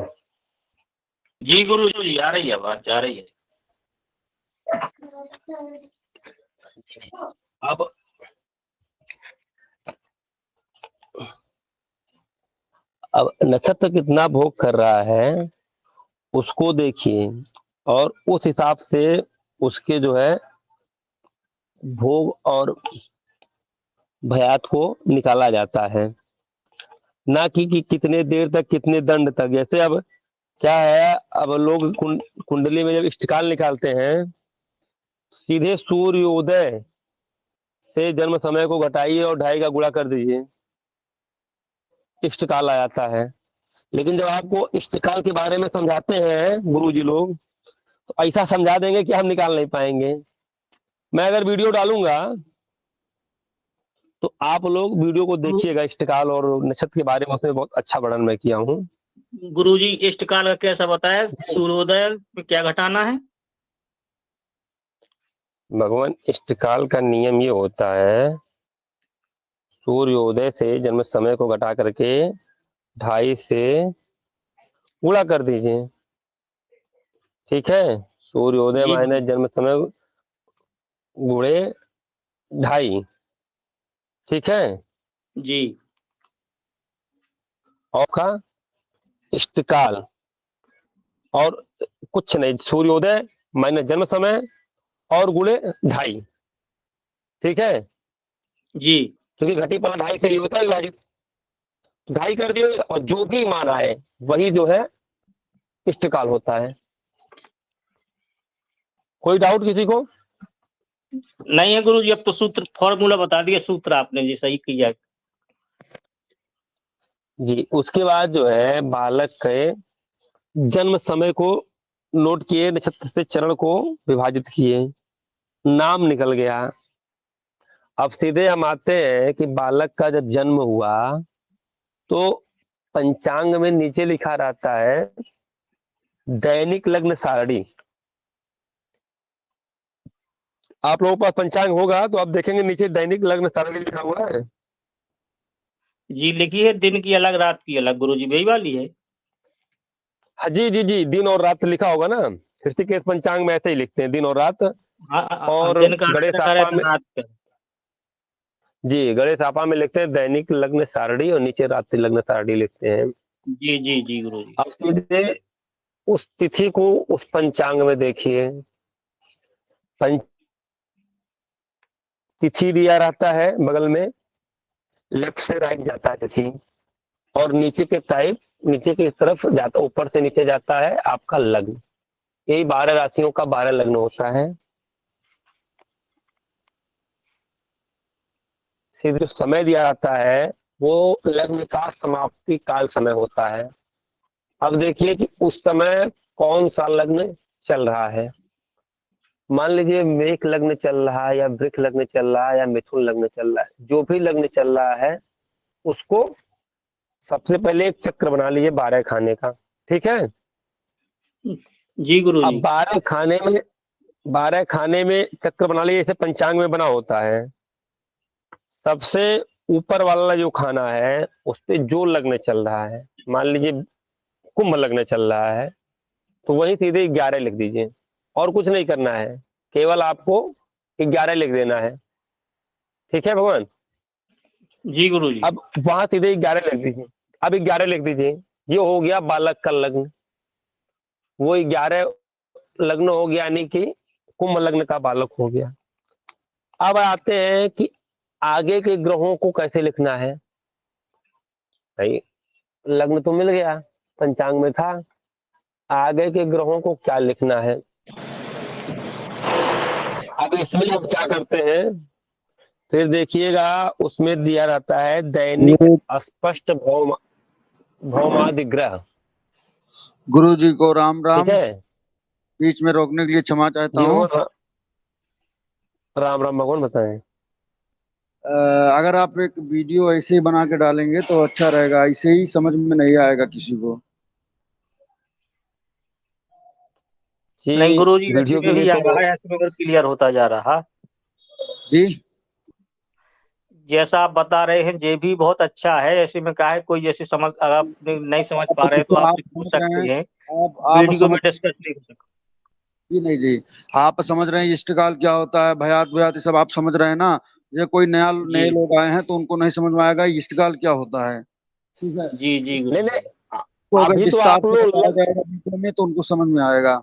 जी गुरुजी आ रही है, आवाज जा रही है। अब नक्षत्र कितना भोग कर रहा है उसको देखिए और उस हिसाब से उसके जो है भोग और भयात को निकाला जाता है, ना कि कितने देर तक कितने दंड तक। जैसे अब क्या है, अब लोग कुंडली में जब इष्टकाल निकालते हैं सीधे सूर्योदय से जन्म समय को घटाइए और 2.5 का गुणा कर दीजिए, इष्टकाल आ जाता है। लेकिन जब आपको इष्टकाल के बारे में समझाते हैं गुरु जी लोग तो ऐसा समझा देंगे कि हम निकाल नहीं पाएंगे। मैं अगर वीडियो डालूंगा तो आप लोग वीडियो को देखिएगा, इष्टकाल और नक्षत्र के बारे में उसमें बहुत अच्छा वर्णन मैं किया हूँ। गुरुजी इष्टकाल का कैसा बताया, सूर्योदय में क्या घटाना है? भगवान इष्टकाल का नियम ये होता है, सूर्योदय से जन्म समय को घटा करके 2.5 से गुणा कर दीजिए, ठीक है। सूर्योदय जी माइनस जन्म समय गुणे 2.5, ठीक है। जी और का इष्टकाल और कुछ नहीं, सूर्योदय माइनस जन्म समय और गुणे 2.5, ठीक है। जी क्योंकि घटी पला 2.5 से ही होता है विभाजित, 2.5 कर दिए और जो भी मान आए वही जो है इष्टकाल होता है। कोई डाउट किसी को? नहीं है गुरुजी, अब तो सूत्र फॉर्मूला बता दिया, सूत्र आपने जी सही किया। जी, उसके बाद जो है बालक के जन्म समय को नोट किए, नक्षत्र से चरण को विभाजित किए, नाम निकल गया। अब सीधे हम आते हैं कि बालक का जब जन्म हुआ तो पंचांग में नीचे लिखा रहता है दैनिक लग्न सारणी। आप लोगों के पास पंचांग होगा तो आप देखेंगे नीचे दैनिक लग्न सारणी लिखा हुआ है। जी लिखी है, दिन की अलग रात की अलग, गुरुजी वही वाली है। हाँ जी जी जी, दिन और रात लिखा होगा ना, ऋषिकेश पंचांग में ऐसे ही लिखते हैं दिन और रात। हाँ, और दिन का अलग गणेश रखा रहता में है, रात का। जी, गणेश आपा में लिखते हैं दैनिक लग्न सारणी और नीचे रात्रि लग्न सारणी लिखते हैं। जी जी जी गुरु जी। अब सीधे उस तिथि को उस पंचांग में देखिए। पंच तिथि दिया रहता है बगल में, लेफ्ट से राइट जाता है तिथि, और नीचे के टाइप नीचे की तरफ जाता, ऊपर से नीचे जाता है आपका लग्न। यही 12 राशियों का 12 लग्न होता है। सीधे जो समय दिया जाता है वो लग्न का समाप्ति काल समय होता है। अब देखिए कि उस समय कौन सा लग्न चल रहा है। मान लीजिए मेष लग्न चल रहा है, या वृष लग्न चल रहा है, या मिथुन लग्न चल रहा है। जो भी लग्न चल रहा है उसको सबसे पहले एक चक्र बना लीजिए 12 खाने का। ठीक है। जी गुरु अब जी। 12 खाने में चक्र बना लीजिए, जैसे पंचांग में बना होता है। सबसे ऊपर वाला जो खाना है उस पे जो लग्न चल रहा है, मान लीजिए कुंभ लग्न चल रहा है, तो वही सीधे 11 लिख दीजिए। और कुछ नहीं करना है, केवल आपको 11 लिख देना है। ठीक है भगवान। जी गुरु जी। अब वहां सीधे 11 लिख दीजिए। अब 11 लिख दीजिए। ये हो गया बालक का लग्न, वो 11 लग्न हो गया, यानी कि कुंभ लग्न का बालक हो गया। अब आते हैं कि आगे के ग्रहों को कैसे लिखना है। भाई लग्न तो मिल गया, पंचांग में था, आगे के ग्रहों को क्या लिखना है। अब इसमें अब क्या करते हैं, फिर देखिएगा उसमें दिया रहता है दैनिक स्पष्ट भौमादिग्रह। गुरु जी को राम ठीक राम। है। बीच में रोकने के लिए क्षमा चाहता जी हूँ। राम राम भगवान बताएं। अगर आप एक वीडियो ऐसे ही बना के डालेंगे तो अच्छा रहेगा, ऐसे ही समझ में नहीं आएगा किसी को। जी नहीं गुरु जी, ऐसे वीडियो के में लिए भी आ तो रहा है, ऐसे में अगर क्लियर होता जा रहा। जी जैसा आप बता रहे हैं ये भी बहुत अच्छा है। ऐसे में क्या है, कोई जैसे समझ, अगर आप नहीं समझ पा रहे हैं तो जैसे आप आपसे पूछ समझ रहे सकते हैं, हैं। आप वीडियो समझ में डिस्कस नहीं हो सकता। जी नहीं जी, आप समझ रहे हैं इष्टकाल क्या होता है, भयात भयात ये सब आप समझ रहे हैं ना। ये कोई जी नए लोग आए हैं तो उनको नहीं समझ में आएगा इष्टकाल क्या होता है। ठीक है। जी जी गुरु नहीं जी। नहीं, तो अगर अभी तो विस्तार आप से बताया लोग जाएगा वीडियो में तो उनको समझ में आएगा।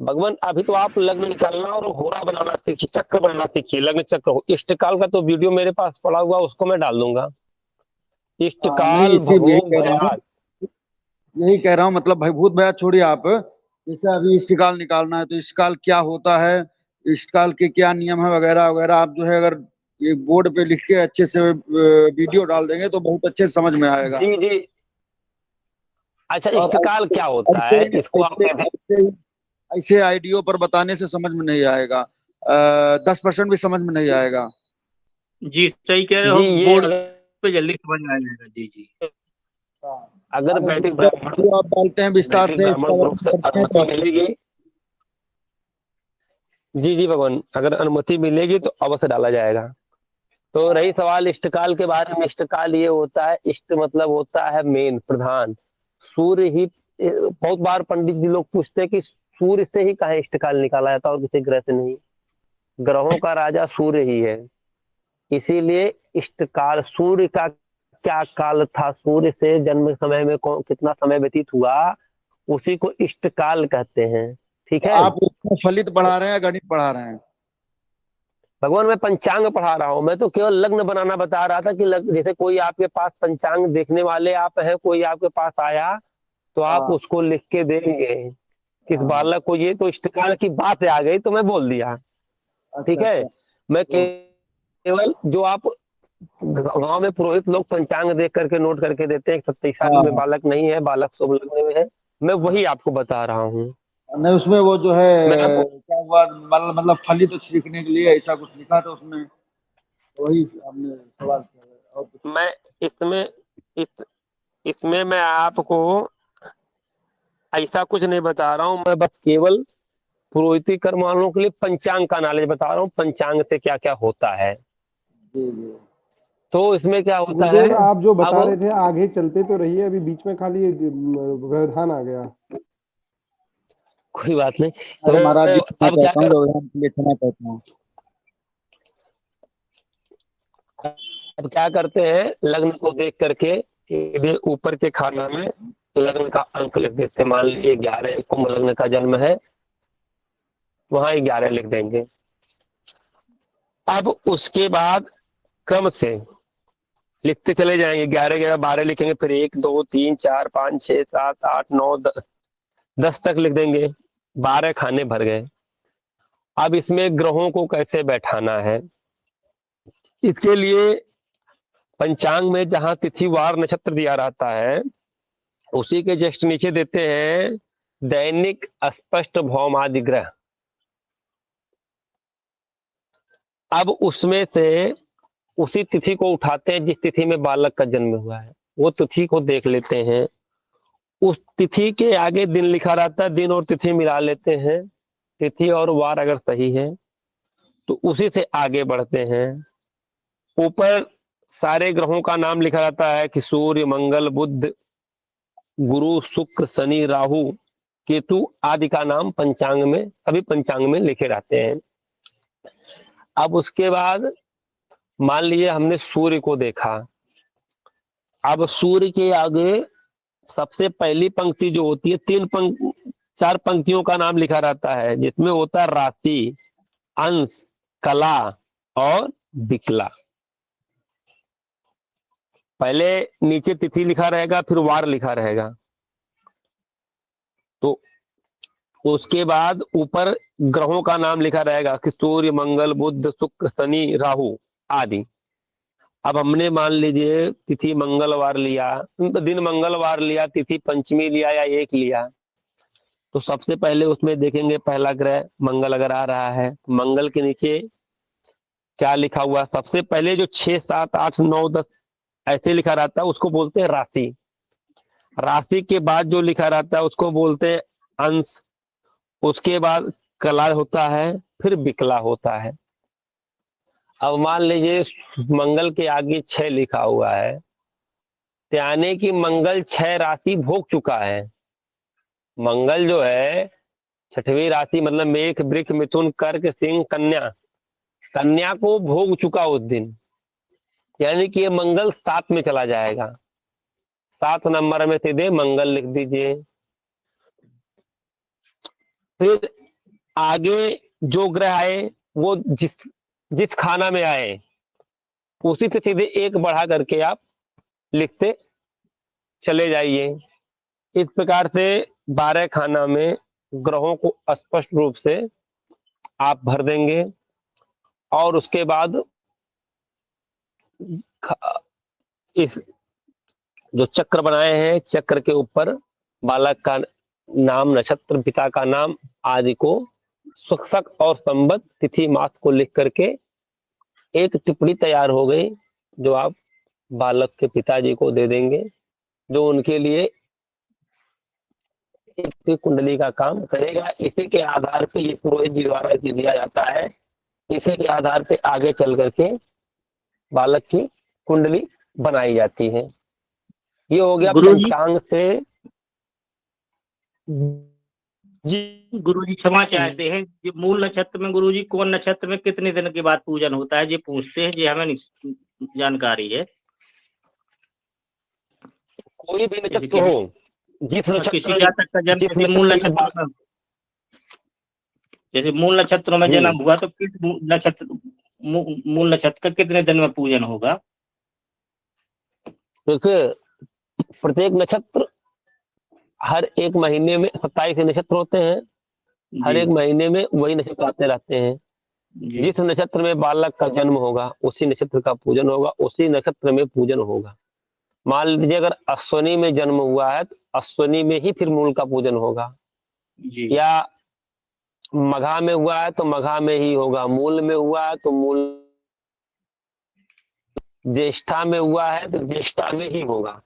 भगवान, अभी तो आप लग्न निकालना और होरा बनाना सीखिए, चक्र बनाना सीखिए। लग्न चक्र हो, इष्टकाल का तो वीडियो मेरे पास पड़ा हुआ, उसको मैं डाल दूंगा। नहीं इष्टकाल इसी यही भगो कह रहा हूँ, भयात। यही कह रहा हूँ, मतलब भाई भूत भयात छोड़िए आप। जैसे अभी इष्टकाल निकालना है तो इष्टकाल क्या होता है, इष्टकाल के क्या नियम है वगैरह वगैरह, आप जो है अगर एक बोर्ड पे लिख के अच्छे से वीडियो डाल देंगे तो बहुत अच्छे से समझ में आएगा। जी जी। अच्छा, और इष्टकाल क्या होता ऐसे है इसको आप ऐसे ऐसे ऐसे आईडियो पर बताने से समझ में नहीं आएगा। 10% भी समझ में नहीं आएगा। जी सही कह रहे जी हो, ये बोर्ड पे जल्दी समझ में आ जाएगा। जी जी। अगर अगर वैदिक ब्राह्मण वीडियो आप डालते हैं विस्तार वैदिक से इसका ब्राह्मण ग्रुप वर्णन से करते हैं तो अनुमति मिलेगी। जी जी भगवान, अगर अनुमति मिलेगी तो अवश्य डाला जाएगा। तो रही सवाल इष्टकाल के बारे में, इष्टकाल ये होता है, इष्ट मतलब होता है मेन, प्रधान। सूर्य ही, बहुत बार पंडित जी लोग पूछते हैं कि सूर्य से ही कहा इष्टकाल निकाला जाता है और किसी ग्रह से नहीं। ग्रहों का राजा सूर्य ही है, इसीलिए इष्टकाल सूर्य का क्या काल था, सूर्य से जन्म समय में कितना समय व्यतीत हुआ, उसी को इष्टकाल कहते हैं। ठीक तो है। आप उसमें फलित पढ़ा रहे हैं या गणित पढ़ा रहे हैं? भगवान मैं पंचांग पढ़ा रहा हूँ, मैं तो केवल लग्न बनाना बता रहा था कि जैसे कोई आपके पास पंचांग देखने वाले आप हैं, कोई आपके पास आया तो आप हाँ उसको लिख के देंगे किस हाँ। बालक को, ये तो इष्टकाल की बात आ गई तो मैं बोल दिया। अच्छा ठीक है। अच्छा। मैं तो केवल जो आप गांव में पुरोहित लोग पंचांग देख करके नोट करके देते हैं 27 साल हाँ में हाँ। बालक नहीं है, बालक शुभ लग्न में है, मैं वही आपको बता रहा हूँ। नहीं उसमें वो जो मैं है आपको क्या हुआ, मतलब फलित सीखने के लिए ऐसा कुछ लिखा था उसमें, वही हमने सवाल किया और कुछ नहीं। मैं इसमें इस इसमें मैं आपको ऐसा कुछ नहीं बता रहा हूँ, मैं बस केवल पुरोहिती कर्म वालों के लिए पंचांग का नॉलेज बता रहा हूँ, पंचांग से क्या क्या होता है। जी जी। तो इसमें क्या होता है। गुरुदेव आप जो अब बता रहे थे आगे चलते तो रहिए, अभी बीच में खाली ये व्यवधान आ गया। कोई बात नहीं। अरे तो महाराज जी क्षमा अब क्या चाहता हूँ, कर, व्यवधान के लिए क्षमा चाहता हूँ। अब क्या करते हैं, लग्न को देख करके सीधे ऊपर के खाना में लग्न का अंक लिख देते हैं। मान लीजिए 11 कुंभ लग्न का जन्म है, वहां 11 लिख देंगे। अब उसके बाद क्रम से लिखते चले जाएंगे, 11 11 12 लिखेंगे, फिर 1 2 3 4 5 6 7 8 9 10 तक लिख देंगे। 12 खाने भर गए। अब इसमें ग्रहों को कैसे बैठाना है, इसके लिए पंचांग में जहां तिथि वार नक्षत्र दिया रहता है, उसी के जस्ट नीचे देते हैं दैनिक स्पष्ट भौमादि ग्रह। अब उसमें से उसी तिथि को उठाते हैं जिस तिथि में बालक का जन्म हुआ है, वो तिथि को देख लेते हैं। उस तिथि के आगे दिन लिखा रहता है, दिन और तिथि मिला लेते हैं। तिथि और वार अगर सही है तो उसी से आगे बढ़ते हैं। ऊपर सारे ग्रहों का नाम लिखा रहता है कि सूर्य, मंगल, बुध, गुरु, शुक्र, शनि, राहु, केतु आदि का नाम पंचांग में, सभी पंचांग में लिखे रहते हैं। अब उसके बाद मान लीजिए हमने सूर्य को देखा। अब सूर्य के आगे सबसे पहली पंक्ति जो होती है, 4 पंक्तियों का नाम लिखा रहता है, जिसमें होता है राशि, अंश, कला और विकला। पहले नीचे तिथि लिखा रहेगा, फिर वार लिखा रहेगा। तो उसके बाद ऊपर ग्रहों का नाम लिखा रहेगा कि सूर्य, मंगल, बुध, शुक्र, शनि, राहु आदि। अब हमने मान लीजिए तिथि मंगलवार लिया, दिन मंगलवार लिया, तिथि पंचमी लिया या 1 लिया, तो सबसे पहले उसमें देखेंगे पहला ग्रह मंगल अगर आ रहा है, मंगल के नीचे क्या लिखा हुआ, सबसे पहले जो 6 7 8 9 10 ऐसे लिखा रहता है उसको बोलते हैं राशि। राशि के बाद जो लिखा रहता है उसको बोलते हैं अंश। उसके बाद कला होता है, फिर विकला होता है। अब मान लीजिए मंगल के आगे 6 लिखा हुआ है, यानी कि मंगल 6 राशि भोग चुका है। मंगल जो है 6वीं राशि, मतलब मेष, वृष, मिथुन, कर्क, सिंह, कन्या, कन्या को भोग चुका उस दिन, यानी कि ये मंगल 7 में चला जाएगा। 7 नंबर में सीधे मंगल लिख दीजिए। फिर आगे जो ग्रह आए वो जिस खाना में आए उसी से सीधे 1 बढ़ा करके आप लिखते चले जाइए। इस प्रकार से 12 खाना में ग्रहों को स्पष्ट रूप से आप भर देंगे। और उसके बाद इस जो चक्र बनाए हैं, चक्र के ऊपर बालक का नाम, नक्षत्र, पिता का नाम आदि को सुक्षक और संबत, तिथि, मास को लिख करके एक टिप्पणी तैयार हो गई, जो आप बालक के पिताजी को दे देंगे, जो उनके लिए एक कुंडली का काम करेगा। इसी के आधार पे ये पुरोहित जी द्वारा दिया जाता है। इसी के आधार पे आगे चल करके बालक की कुंडली बनाई जाती है। ये हो गया पंचांग से। जी गुरुजी क्षमा चाहते हैं, ये मूल नक्षत्र में गुरुजी कौन नक्षत्र में कितने दिन के बाद पूजन होता है, ये पूछते हैं, ये हमें जानकारी है। कोई भी नक्षत्र हो, जिस नक्षत्र, किसी जातक का जन्म किसी मूल नक्षत्र में, जैसे मूल नक्षत्रों में जन्म हुआ तो किस नक्षत्र, मूल नक्षत्र का कितने दिन में पूजन होगा? देखिए प्रत्येक नक्षत्र हर एक महीने में 27 नक्षत्र होते हैं, हर एक महीने में वही नक्षत्र आते रहते हैं। जिस नक्षत्र में बालक का जन्म होगा उसी नक्षत्र का पूजन होगा, उसी नक्षत्र में पूजन होगा। मान लीजिए अगर अश्विनी में जन्म हुआ है तो अश्विनी में ही फिर मूल का पूजन होगा, या मघा में हुआ है तो मघा में ही होगा, मूल में हुआ है तो मूल, ज्येष्ठा में हुआ है तो ज्येष्ठा में ही होगा।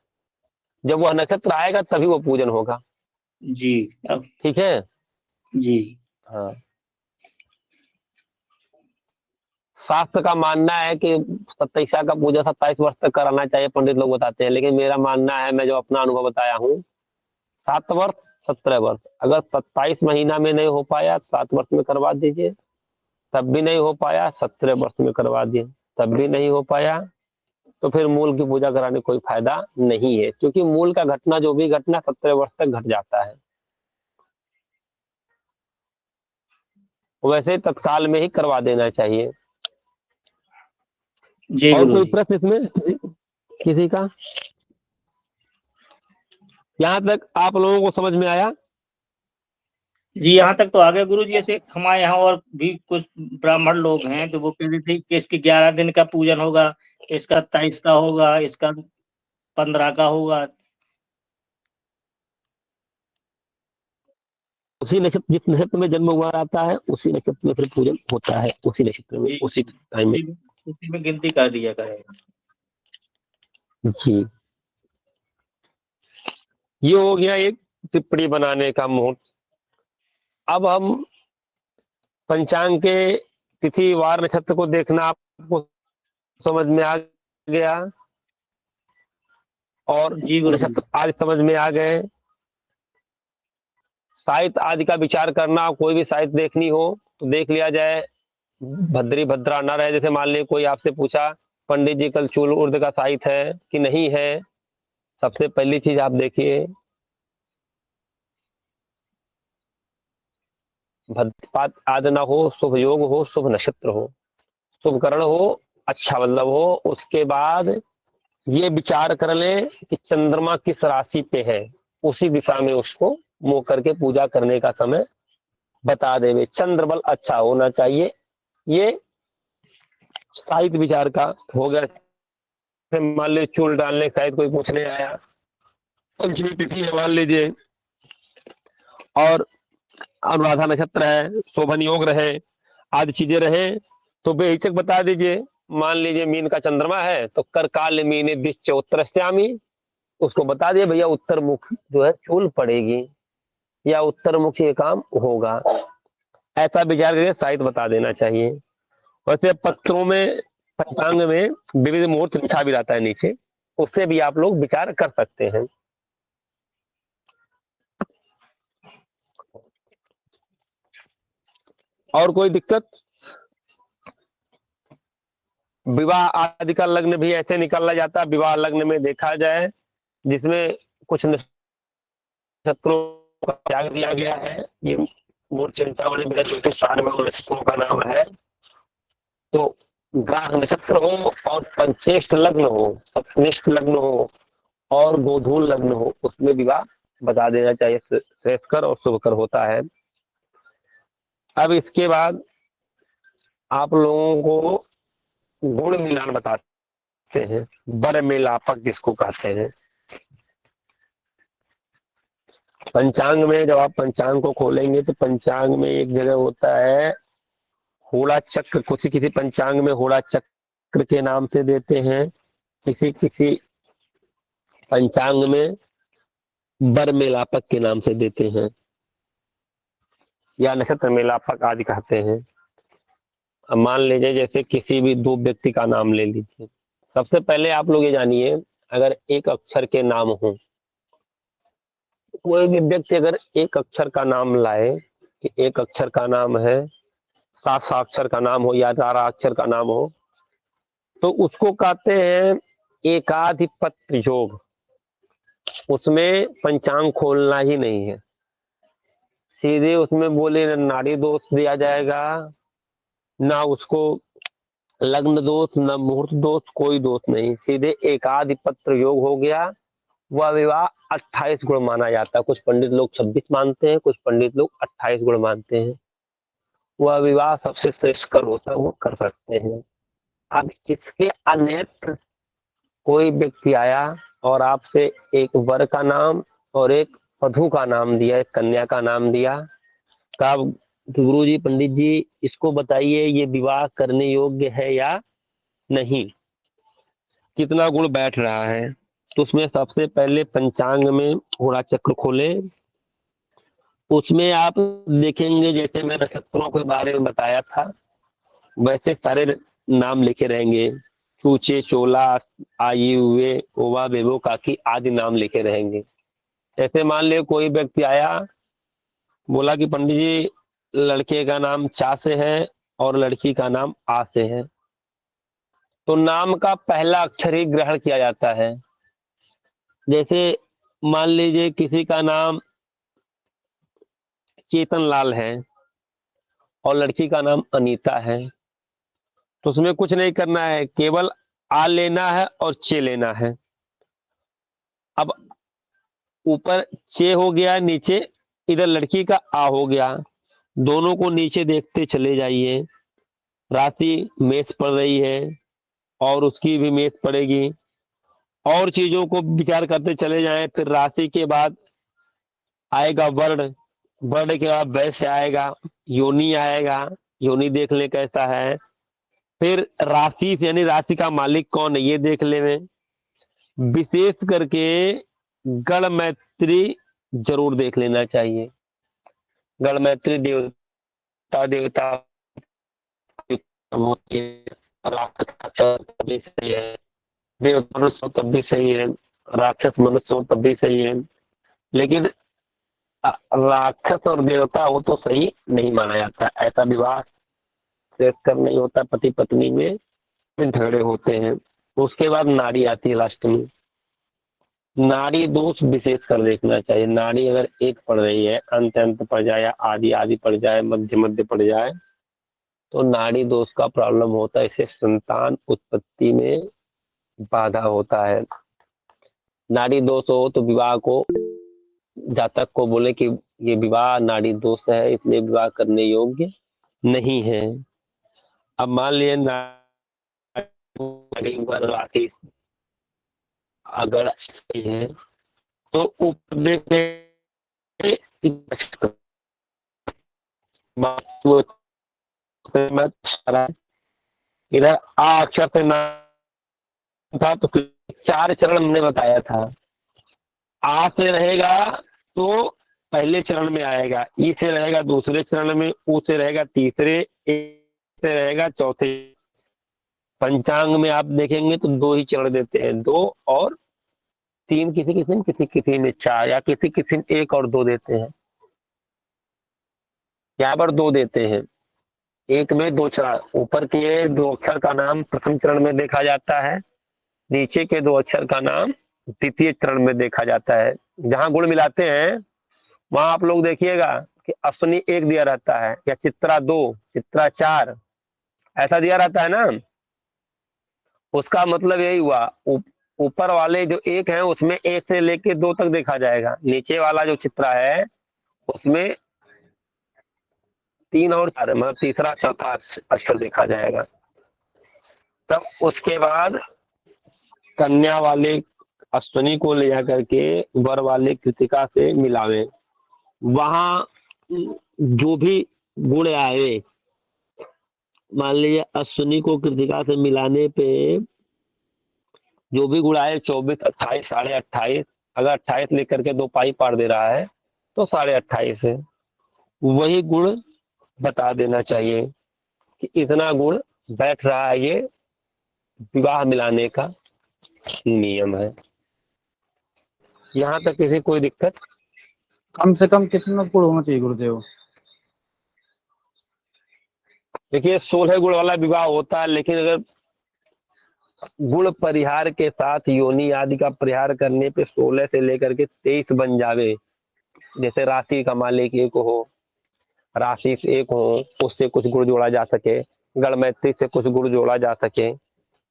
जब वह नक्षत्र आएगा तभी वो पूजन होगा। जी ठीक है जी। हाँ, शास्त्र का मानना है कि 27 का पूजा 27 वर्ष तक कराना चाहिए, पंडित लोग बताते हैं, लेकिन मेरा मानना है, मैं जो अपना अनुभव बताया हूँ, 7 वर्ष 17 वर्ष। अगर 27 महीना में नहीं हो पाया 7 वर्ष में करवा दीजिए, तब भी नहीं हो पाया 17 वर्ष में करवा दिए। तब भी नहीं हो पाया, तो फिर मूल की पूजा कराने कोई फायदा नहीं है, क्योंकि मूल का घटना जो भी घटना 17 वर्ष तक घट जाता है। वैसे तत्काल में ही करवा देना चाहिए। जी और गुरु कोई जी। प्रश्न इसमें किसी का? यहाँ तक आप लोगों को समझ में आया? जी यहाँ तक तो आ गया गुरु जी। ऐसे हमारे यहाँ और भी कुछ ब्राह्मण लोग हैं, तो वो कह रहे थे कि इसके 11 दिन का पूजन होगा, इसका 23 का होगा, इसका 15 का होगा। उसी नक्षत्र, जिस नक्षत्र में जन्म हुआ रहता है उसी नक्षत्र में फिर पूजन होता है, उसी नक्षत्र में, जी उसी टाइम में। उसी में गिनती कर दिया करेगा। जी, ये हो गया एक टिप्पणी बनाने का मुहूर्त। अब हम पंचांग के तिथि वार नक्षत्र को देखना आपको समझ में आ गया, और जी गुरु जी। नक्षत्र आज समझ में आ गए। साहित्य आदि का विचार करना, कोई भी साहित्य देखनी हो तो देख लिया जाए, भद्री भद्रा न रहे। जैसे मान लीजिए कोई आपसे पूछा पंडित जी कल चूल उर्द का साहित्य है कि नहीं है, सबसे पहली चीज आप देखिए भद्रपात आदि न हो, शुभ योग हो, शुभ नक्षत्र हो, शुभ करण हो, अच्छा मतलब हो। उसके बाद ये विचार कर ले कि चंद्रमा किस राशि पे है, उसी दिशा में उसको मुंह करके पूजा करने का समय बता देवे। चंद्र बल अच्छा होना चाहिए। ये साहित्य विचार का हो गया। मान लीजिए चूल डालने शायद कोई पूछने आया, पंचमी तिथि है मान लीजिए, और अनुराधा नक्षत्र है, शोभन योग रहे, आदि चीजें रहे, तो बेहिचक बता दीजिए। मान लीजिए मीन का चंद्रमा है तो कर काल मीन दिश्च उत्तरस्यामी, उसको बता दिए भैया उत्तर मुख जो है चूल पड़ेगी या उत्तर मुख ये काम होगा। ऐसा विचार करके साहित्य बता देना चाहिए। वैसे पत्रों में, पंचांग में विविध मुहूर्त लिखा भी रहता है नीचे, उससे भी आप लोग विचार कर सकते हैं। और कोई दिक्कत? विवाह आदि का लग्न भी ऐसे निकाला जाता है, विवाह लग्न में देखा जाए जिसमें कुछ नक्षत्रों का त्याग दिया गया है। ये मूर्त चिंतामणि मेरा ज्योतिष सार में नक्षत्रों का नाम है। तो ग्राह नक्षत्र हो और पंचेष्ठ लग्न हो, सप्तनिष्ठ लग्न हो और गोधूल लग्न हो, उसमें विवाह बता देना चाहिए, श्रेष्ठकर और शुभकर होता है। अब इसके बाद आप लोगों को गुण मिलान बताते हैं, बर मिलापक जिसको कहते हैं। पंचांग में जब आप पंचांग को खोलेंगे तो पंचांग में एक जगह होता है होड़ा चक्र, किसी किसी पंचांग में होड़ा चक्र के नाम से देते हैं, किसी किसी पंचांग में बर मेलापक के नाम से देते हैं या नक्षत्र मेलापक आदि कहते हैं। अब मान लीजिए जैसे किसी भी दो व्यक्ति का नाम ले लीजिए। सबसे पहले आप लोग ये जानिए, अगर एक अक्षर के नाम हो, कोई भी व्यक्ति अगर एक अक्षर का नाम लाए कि एक अक्षर का नाम है, 7 अक्षर का नाम हो या 11 अक्षर का नाम हो, तो उसको कहते हैं एकाधिपत्य योग। उसमें पंचांग खोलना ही नहीं है, सीधे उसमें बोले न नाड़ी दोष दिया जाएगा, ना उसको लग्न दोष, न मुहूर्त दोष, कोई दोष नहीं, सीधे एकाधिपत्य योग हो गया। वह विवाह 28 गुण माना जाता है। कुछ पंडित लोग 26 मानते हैं, कुछ पंडित लोग 28 गुण मानते हैं। वह विवाह सबसे श्रेष्ठ कर होता है, वो कर सकते हैं। अब इसके अन्यत्र कोई व्यक्ति आया और आपसे एक वर का नाम और एक वधू का नाम दिया, एक कन्या का नाम दिया, कहा गुरु जी पंडित जी इसको बताइए ये विवाह करने योग्य है या नहीं, कितना गुण बैठ रहा है। तो उसमें सबसे पहले पंचांग में होड़ा चक्र खोले, उसमें आप देखेंगे जैसे मैं नक्षत्रों के बारे में बताया था वैसे सारे नाम लिखे रहेंगे, चूचे, चोला, आई हुए, ओवा, बेबो, काकी आदि नाम लिखे रहेंगे। ऐसे मान लियो कोई व्यक्ति आया बोला कि पंडित जी लड़के का नाम चा से है और लड़की का नाम आ से है, तो नाम का पहला अक्षर ही ग्रहण किया जाता है। जैसे मान लीजिए किसी का नाम चेतन लाल है और लड़की का नाम अनीता है, तो उसमें कुछ नहीं करना है, केवल आ लेना है और चे लेना है। अब ऊपर चे हो गया, नीचे इधर लड़की का आ हो गया, दोनों को नीचे देखते चले जाइए। राशि मेष पड़ रही है और उसकी भी मेष पड़ेगी, और चीजों को विचार करते चले जाएं। फिर राशि के बाद आएगा वर्ण, वर्ण के बाद वैश्य आएगा, योनि आएगा, योनि देख ले कैसा है। फिर राशि से यानी राशि का मालिक कौन है ये देख ले में। विशेष करके गण मैत्री जरूर देख लेना चाहिए। गण मैत्री देवता देवता तब भी सही है, देवता मनुष्य तब भी सही है, राक्षस मनुष्य तब भी सही है। लेकिन राक्षस और देवता वो तो सही नहीं माना जाता। ऐसा विवाह श्रेष्ठकर नहीं होता, पति पत्नी में झगड़े होते हैं। उसके बाद नारी आती है लास्ट में। नाड़ी दोष विशेष कर देखना चाहिए। नाड़ी अगर एक पड़ रही है, अंत अंत पड़ जाए, या आदि आदि पड़ जाए, मध्य मध्य पड़ जाए, तो नाड़ी दोष का प्रॉब्लम होता है। इससे संतान उत्पत्ति में बाधा होता है। नाड़ी दोष हो तो विवाह को, जातक को बोले कि ये विवाह नाड़ी दोष है, इसलिए विवाह करने योग्य नहीं है। अब मान लिए नाड़ी अगर है तो ऊपर इधर आ अक्षर से नाम था, तो 4 चरण हमने बताया था। आ से रहेगा तो पहले चरण में आएगा, ई से रहेगा दूसरे चरण में, ऊ से रहेगा तीसरे, ए से रहेगा चौथे। पंचांग में आप देखेंगे तो 2 ही चरण देते हैं, 2 और 3, किसी किसी में 4, या किसी 1 और 2 देते हैं। यहाँ पर 2 देते हैं, एक में 2 चरण। ऊपर के 2 अक्षर का नाम प्रथम चरण में देखा जाता है, नीचे के 2 अक्षर का नाम द्वितीय चरण में देखा जाता है। जहां गुण मिलाते हैं वहां आप लोग देखिएगा कि अश्विनी 1 दिया रहता है, या चित्रा 2, चित्रा 4, ऐसा दिया रहता है ना। उसका मतलब यही हुआ, ऊपर वाले जो 1 है उसमें 1 से लेके 2 तक देखा जाएगा, नीचे वाला जो चित्रा है उसमें 3 और 4, मतलब तीसरा चौथा अक्षर देखा जाएगा। तब उसके बाद कन्या वाले अश्विनी को ले जाकर के वर वाले कृतिका से मिलावे। वहां जो भी गुण आए, मान लीजिए अश्विनी को कृतिका से मिलाने पे जो भी गुण आए 24, 28, 28.5, अगर 28 लेकर के 2 पाई पार दे रहा है तो 28.5 है। वही गुण बता देना चाहिए कि इतना गुण बैठ रहा है, ये विवाह मिलाने का नियम है। यहाँ तक किसी कोई दिक्कत? कम से कम कितना गुण होना चाहिए गुरुदेव? देखिए 16 गुण वाला विवाह होता है, लेकिन अगर गुण परिहार के साथ योनि आदि का परिहार करने पे 16 से लेकर के 23 बन जावे। जैसे राशि का मालिक 1 हो, राशि से 1 हो, उससे कुछ गुण जोड़ा जा सके, गण मैत्री से कुछ गुण जोड़ा जा सके,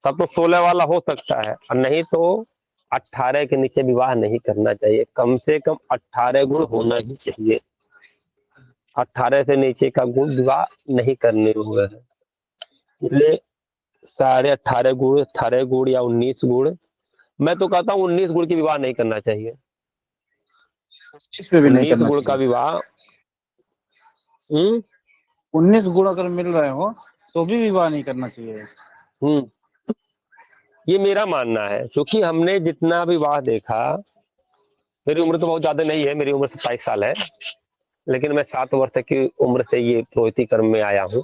तब तो 16 वाला हो सकता है। और नहीं तो 18 के नीचे विवाह नहीं करना चाहिए। कम से कम 18 गुण होना ही चाहिए। 18 से नीचे का गुण विवाह नहीं करने हुए है। इसलिए 18.5 गुण, 18 गुण या 19 गुण, मैं तो कहता हूँ 19 गुण की विवाह नहीं करना चाहिए। 19 गुण का विवाह 19 गुण अगर मिल रहे हो तो भी विवाह नहीं करना चाहिए। ये मेरा मानना है, क्योंकि हमने जितना विवाह देखा, मेरी उम्र तो बहुत ज्यादा नहीं है, मेरी उम्र 27 साल है, लेकिन मैं 7 वर्ष की उम्र से ये पुरोहिती कर्म में आया हूँ।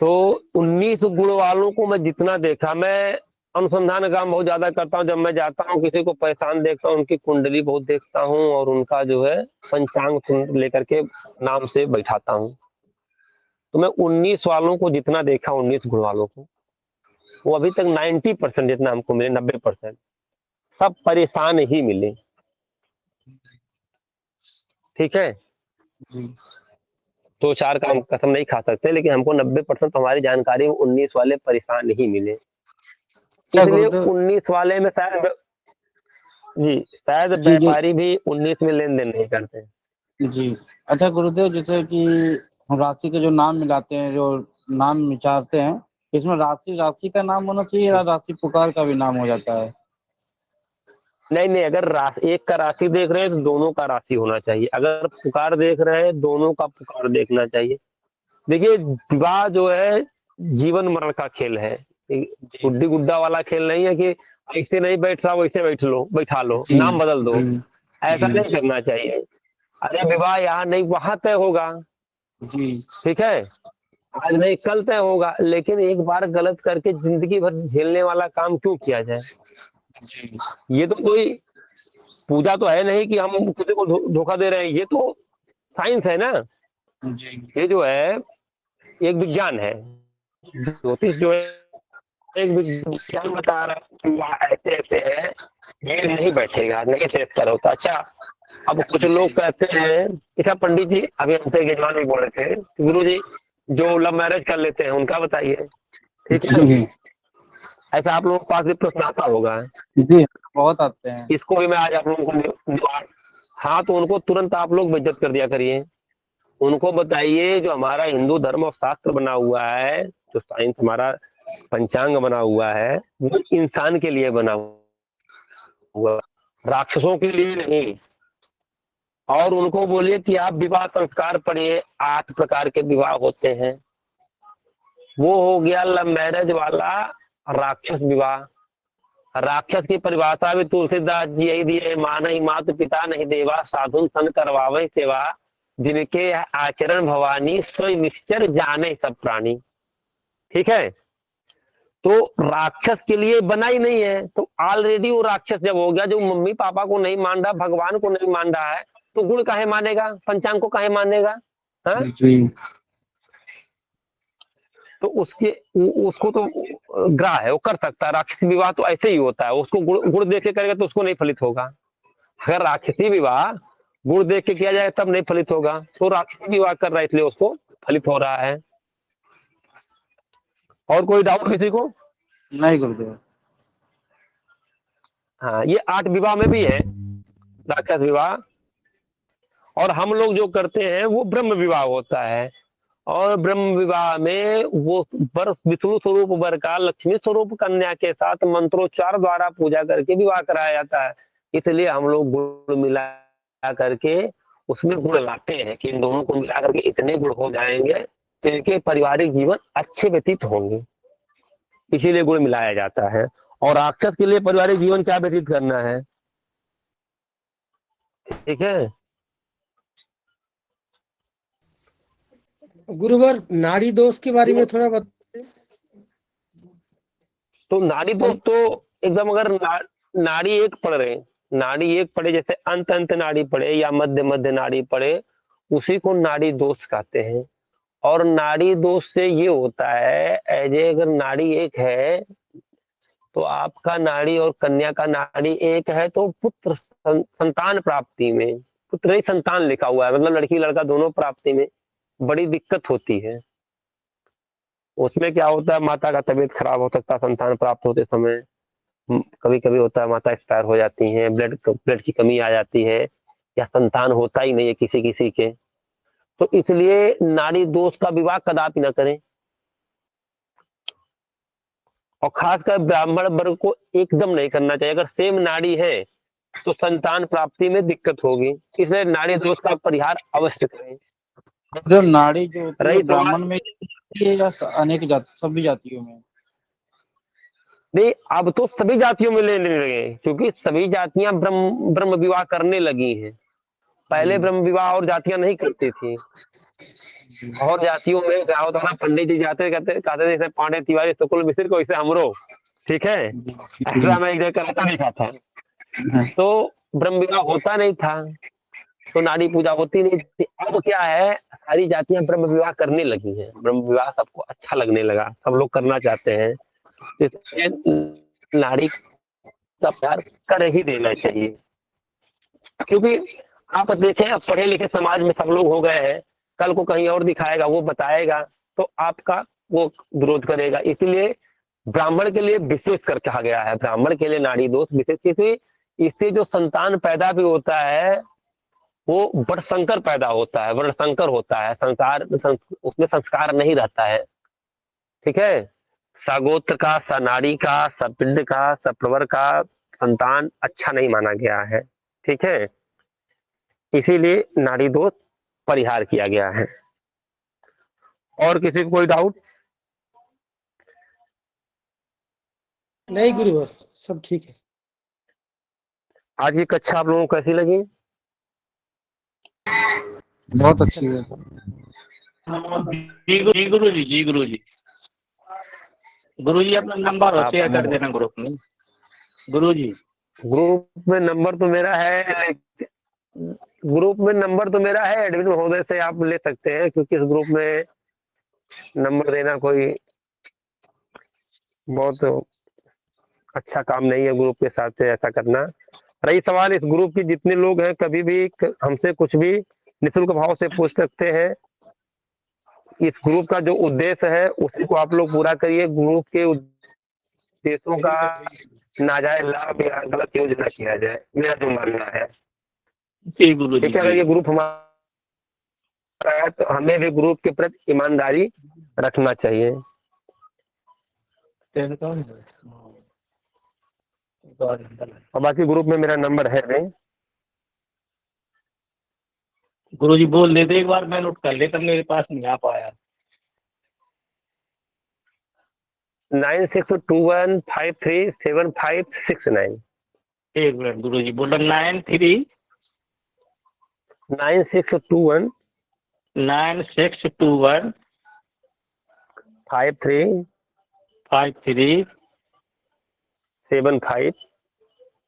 तो 19 गुण वालों को मैं जितना देखा, मैं अनुसंधान का काम बहुत ज्यादा करता हूँ। जब मैं जाता हूँ किसी को पहचान देखता हूँ, उनकी कुंडली बहुत देखता हूँ और उनका जो है पंचांग लेकर के नाम से बैठाता हूँ। तो मैं 19 वालों को जितना देखा, 19 गुण वालों को, वो अभी तक 90% जितना हमको मिले, 90% सब परेशान ही मिले। ठीक है, जी। दो चार का हम कसम नहीं खा सकते, लेकिन हमको 90% हमारी जानकारी में 19 वाले परेशान ही मिले। क्या इसलिए गुरुदेव? 19 वाले में शायद जी शायद जी जी व्यापारी भी 19 में लेन देन नहीं करते। जी। अच्छा गुरुदेव, जैसे कि हम राशि के जो नाम मिलाते हैं, जो नाम विचारते हैं, इसमें राशि राशि का नाम होना चाहिए या राशि पुकार का भी नाम हो जाता है? नहीं नहीं, अगर एक का राशि देख रहे हैं तो दोनों का राशि होना चाहिए। अगर पुकार देख रहे हैं, दोनों का पुकार देखना चाहिए। देखिए, विवाह जो है जीवन मरण का खेल है, गुड्डी गुड्डा वाला खेल नहीं है कि ऐसे नहीं बैठ रहा वैसे बैठा लो, जी नाम बदल दो। जी ऐसा जी नहीं करना चाहिए। अरे विवाह यहाँ नहीं वहां तय होगा, जी ठीक है, आज नहीं कल तय होगा, लेकिन एक बार गलत करके जिंदगी भर झेलने वाला काम क्यों किया जाए। जी ये तो कोई पूजा तो है नहीं कि हम किसी को धोखा दे रहे हैं, ये तो साइंस है ना। जी ये जो है एक विज्ञान है, ज्योतिष जो है एक विज्ञान बता रहा है कि वहाँ ऐसे ऐसे है, ये नहीं बैठेगा, नहीं से कर होता। अच्छा, अब कुछ लोग कहते हैं, ऐसा पंडित जी अभी हमसे यजमान भी बोल रहे थे, गुरु जी जो लव मैरिज कर लेते हैं उनका बताइए। ठीक है, जी ऐसा आप लोगों के पास भी प्रश्न आता होगा। जी, बहुत आते हैं। इसको भी मैं आज आप लोगों को हाँ, तो उनको तुरंत आप लोग बेइज्जत कर दिया करिए। उनको बताइए जो हमारा हिंदू धर्म और शास्त्र बना हुआ है, जो साइंस हमारा पंचांग बना हुआ है, वो इंसान के लिए बना हुआ, राक्षसों के लिए नहीं। और उनको बोलिए कि आप विवाह संस्कार पढ़िए, 8 प्रकार के विवाह होते हैं। वो हो गया लव मैरिज वाला राक्षस विवाह। राक्षस की परिभाषा भी तुलसीदास जी यही दिए, मानई मात पिता नहीं देवा, साधु सन करवावे सेवा, जिनके आचरण भवानी, स्वयं निश्चर जाने सब प्राणी। ठीक है, तो राक्षस के लिए बना ही नहीं है, तो ऑलरेडी वो राक्षस जब हो गया, जो मम्मी पापा को नहीं मान रहा, भगवान को नहीं मान रहा है, तो गुण काहे मानेगा, पंचांग को काहे मानेगा। हाँ, जी तो उसको तो ग्रह है, वो कर सकता है। राक्षसी विवाह तो ऐसे ही होता है, उसको गुण देख के करेगा तो उसको नहीं फलित होगा। अगर राक्षसी विवाह गुण देख के किया जाए तब नहीं फलित होगा, तो राक्षसी विवाह कर रहा है इसलिए उसको फलित हो रहा है। और कोई डाउट किसी को? नहीं गुरुदेव। हाँ, ये 8 विवाह में भी है राक्षस विवाह। और हम लोग जो करते हैं वो ब्रह्म विवाह होता है, और ब्रह्म विवाह में वो वर विष्णु स्वरूप वर का लक्ष्मी स्वरूप कन्या के साथ मंत्रोच्चार द्वारा पूजा करके विवाह कराया जाता है। इसलिए हम लोग गुण मिला करके उसमें गुण लाते हैं कि इन दोनों को मिला करके इतने गुण हो जाएंगे तो इनके पारिवारिक जीवन अच्छे व्यतीत होंगे, इसीलिए गुण मिलाया जाता है। और राक्षस के लिए पारिवारिक जीवन क्या व्यतीत करना है, ठीक है। गुरुवर नाड़ी दोष के बारे में थोड़ा बता। तो नाड़ी दोष तो एकदम, अगर नाड़ी एक पढ़ रहे, नाड़ी एक पढ़े, जैसे अंत अंत नाड़ी पढ़े या मध्य मध्य नाड़ी पढ़े, उसी को नाड़ी दोष कहते हैं। और नाड़ी दोष से ये होता है, ऐसे अगर नाड़ी एक है तो आपका नाड़ी और कन्या का नाड़ी एक है, तो पुत्र संतान प्राप्ति में, पुत्र ही संतान लिखा हुआ है, मतलब लड़की लड़का दोनों प्राप्ति में बड़ी दिक्कत होती है। उसमें क्या होता है, माता का तबीयत खराब हो सकता है संतान प्राप्त होते समय, कभी कभी होता है माता एक्सपायर हो जाती है, ब्लड की कमी आ जाती है, या संतान होता ही नहीं है किसी किसी के। तो इसलिए नाड़ी दोष का विवाह कदापि न करें, और खासकर ब्राह्मण वर्ग को एकदम नहीं करना चाहिए। अगर सेम नाड़ी है तो संतान प्राप्ति में दिक्कत होगी, इसलिए नाड़ी दोष का परिहार अवश्य करें। गुरुदेव, नाड़ी जो होती है रही ब्राह्मण में होती है या अनेक सभी जातियों में? नहीं, अब तो सभी जातियों में लेने लगे, क्योंकि सभी जातियां ब्रह्म विवाह करने लगी हैं। पहले ब्रह्म विवाह और जातियां नहीं करती थी। और जातियों में क्या होता था, पंडित जी जाते कहते जैसे पांडे तिवारी शुक्ल मिश्र को, इसे हमरो, ठीक है, ऐसा मैं एक जगह कराता नहीं था। तो ब्रह्म विवाह होता नहीं था, तो नाड़ी पूजा होती नहीं थी। अब क्या है, सारी जातियां ब्रह्म विवाह करने लगी हैं, ब्रह्म विवाह सबको अच्छा लगने लगा, सब लोग करना चाहते हैं। इसलिए नाड़ी का प्यार कर ही देना चाहिए। क्योंकि आप देखें, अब पढ़े लिखे समाज में सब लोग हो गए हैं, कल को कहीं और दिखाएगा, वो बताएगा तो आपका वो विरोध करेगा। इसलिए ब्राह्मण के लिए विशेष कर कहा गया है, ब्राह्मण के लिए नाड़ी दोष विशेष, क्योंकि इससे जो संतान पैदा भी होता है वो वर्णशंकर पैदा होता है, वर्णशंकर होता है, उसमें संस्कार नहीं रहता है। ठीक है, सगोत्र का, सनाड़ी का, सपिंड का, सप्रवर का संतान अच्छा नहीं माना गया है। ठीक है, इसीलिए नाड़ी दोष परिहार किया गया है। और किसी को कोई डाउट? नहीं गुरुवर, सब ठीक है। आज की कक्षा आप लोगों को कैसी लगी? बहुत अच्छी है। जी गुरु जी, जी गुरु जी। गुरु जी अपना नंबर शेयर कर देना ग्रुप में। गुरु जी ग्रुप में नंबर तो मेरा है, ग्रुप में नंबर तो मेरा है, एडमिन महोदय से आप ले सकते हैं, क्योंकि इस ग्रुप में नंबर देना कोई बहुत अच्छा काम नहीं है ग्रुप के साथ से ऐसा करना। रही सवाल इस ग्रुप की, जितने लोग हैं कभी भी हमसे कुछ भी निःशुल्क भाव से पूछ सकते हैं। इस ग्रुप का जो उद्देश्य है उसी को आप लोग पूरा करिए। ग्रुप के उद्देश्यों का नाजायज लाभ या गलत यूज न किया जाए, मेरा जो मानना है। जी गुरु जी। ठीक है, अगर ये ग्रुप हमारा है तो हमें भी ग्रुप के प्रति ईमानदारी रखना चाहिए। और बाकी ग्रुप में मेरा नंबर है नहीं। गुरु जी बोल देते एक बार, मैं नोट कर लेता, मेरे पास नहीं आ पाया। 9621537569। एक मिनट गुरु जी, बोला 93 9621 9621 53 53 75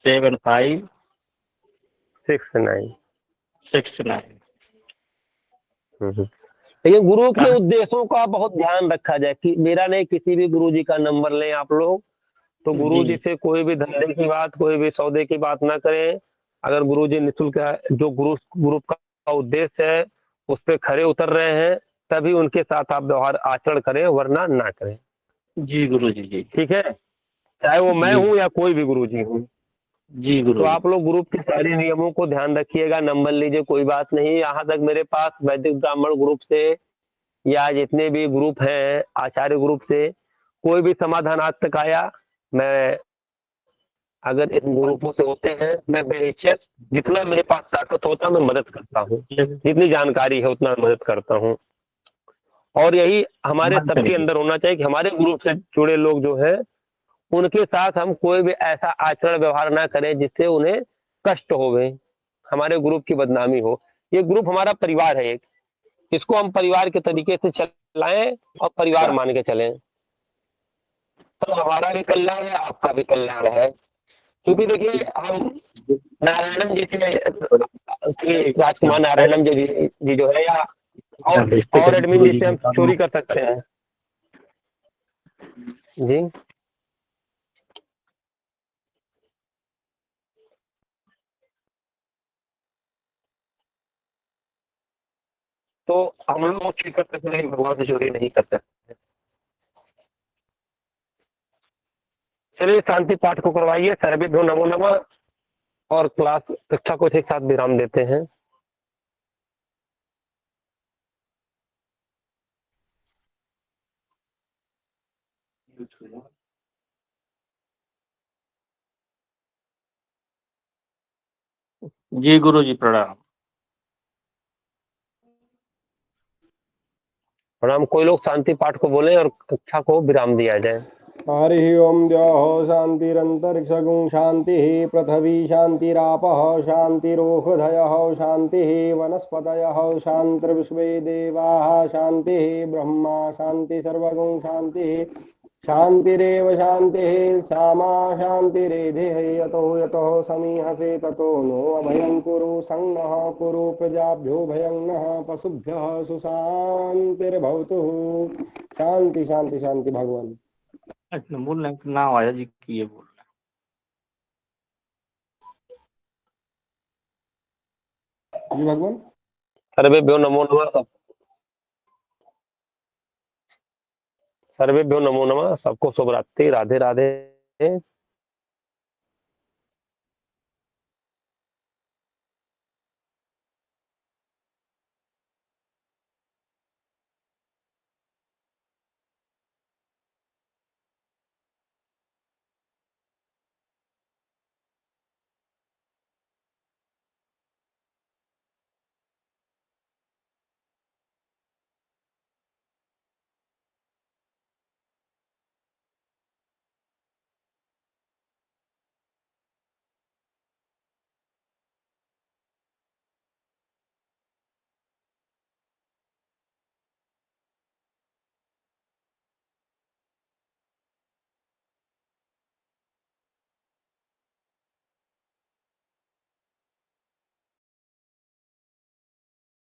75 69। 69। लेकिन गुरु के उद्देश्यों का बहुत ध्यान रखा जाए कि मेरा नहीं, किसी भी गुरु जी का नंबर लें आप लोग तो गुरु जी से कोई भी धंधे की बात, कोई भी सौदे की बात ना करें। अगर गुरु जी निःशुल्क जो ग्रुप का उद्देश्य है उस पर खरे उतर रहे हैं तभी उनके साथ आप व्यवहार आचरण करें, वरना ना करें। जी गुरु जी। जी ठीक है, चाहे वो मैं हूं या कोई भी गुरु जी हूँ। जी गुरु। तो आप लोग ग्रुप के सारे नियमों को ध्यान रखिएगा, नंबर लीजिए, कोई बात नहीं। यहाँ तक मेरे पास वैदिक ब्राह्मण ग्रुप से या जितने भी ग्रुप हैं आचार्य ग्रुप से कोई भी समाधान आज तक आया, मैं अगर इन ग्रुपों से होते हैं मैं बेहिचक जितना मेरे पास ताकत होता मैं मदद करता हूँ, जितनी जानकारी है उतना मदद करता हूँ। और यही हमारे सबके अंदर होना चाहिए कि हमारे ग्रुप से जुड़े लोग जो है उनके साथ हम कोई भी ऐसा आचरण व्यवहार ना करें जिससे उन्हें कष्ट होवे, हमारे ग्रुप की बदनामी हो। ये ग्रुप हमारा परिवार है एक, इसको हम परिवार के तरीके से चलाएं और परिवार मान के चलें, तो हमारा भी कल्याण है, आपका भी कल्याण है। क्योंकि देखिए हम नारायणम जी से, राजकुमार नारायणम जी जो है या और एडमिन जी से हम चोरी कर सकते हैं जी। तो हम लोग चोरी कर सकते हैं, भगवान से चोरी नहीं कर सकते। चलिए शांति पाठ को करवाइए, सर्वे नमो नमः, और क्लास कक्षा को एक साथ विराम देते हैं। जी गुरु जी प्रणाम। प्रणाम। कोई लोग शांति पाठ को बोले और कक्षा को विराम दिया जाए। हरि ओम द्यौः शांतिरंतरिक्षगुं शांति पृथ्वी शांतिरापः शांतिरोषधयः शांति वनस्पतयः शांतिर्विश्वे देवाः शांति ब्रह्मा शांति सर्वगुं शांति शांतिरेव शांति सामा शांतिरेधिः यतो यतो समीहसे ततो नो अभयं कुरु संनः कुरु प्रजाभ्यो भयं नः पशुभ्यः सुशांतिर्भवतु। शांति शांति शांति भगवान। अच्छा बोल रहे हैं नाम आया जी की ये बोल रहे जी भगवान। सर्वेभ्यो नमो नमः सब सर्वेभ्यो नमो नमः, सबको शुभ रात्रि, राधे राधे।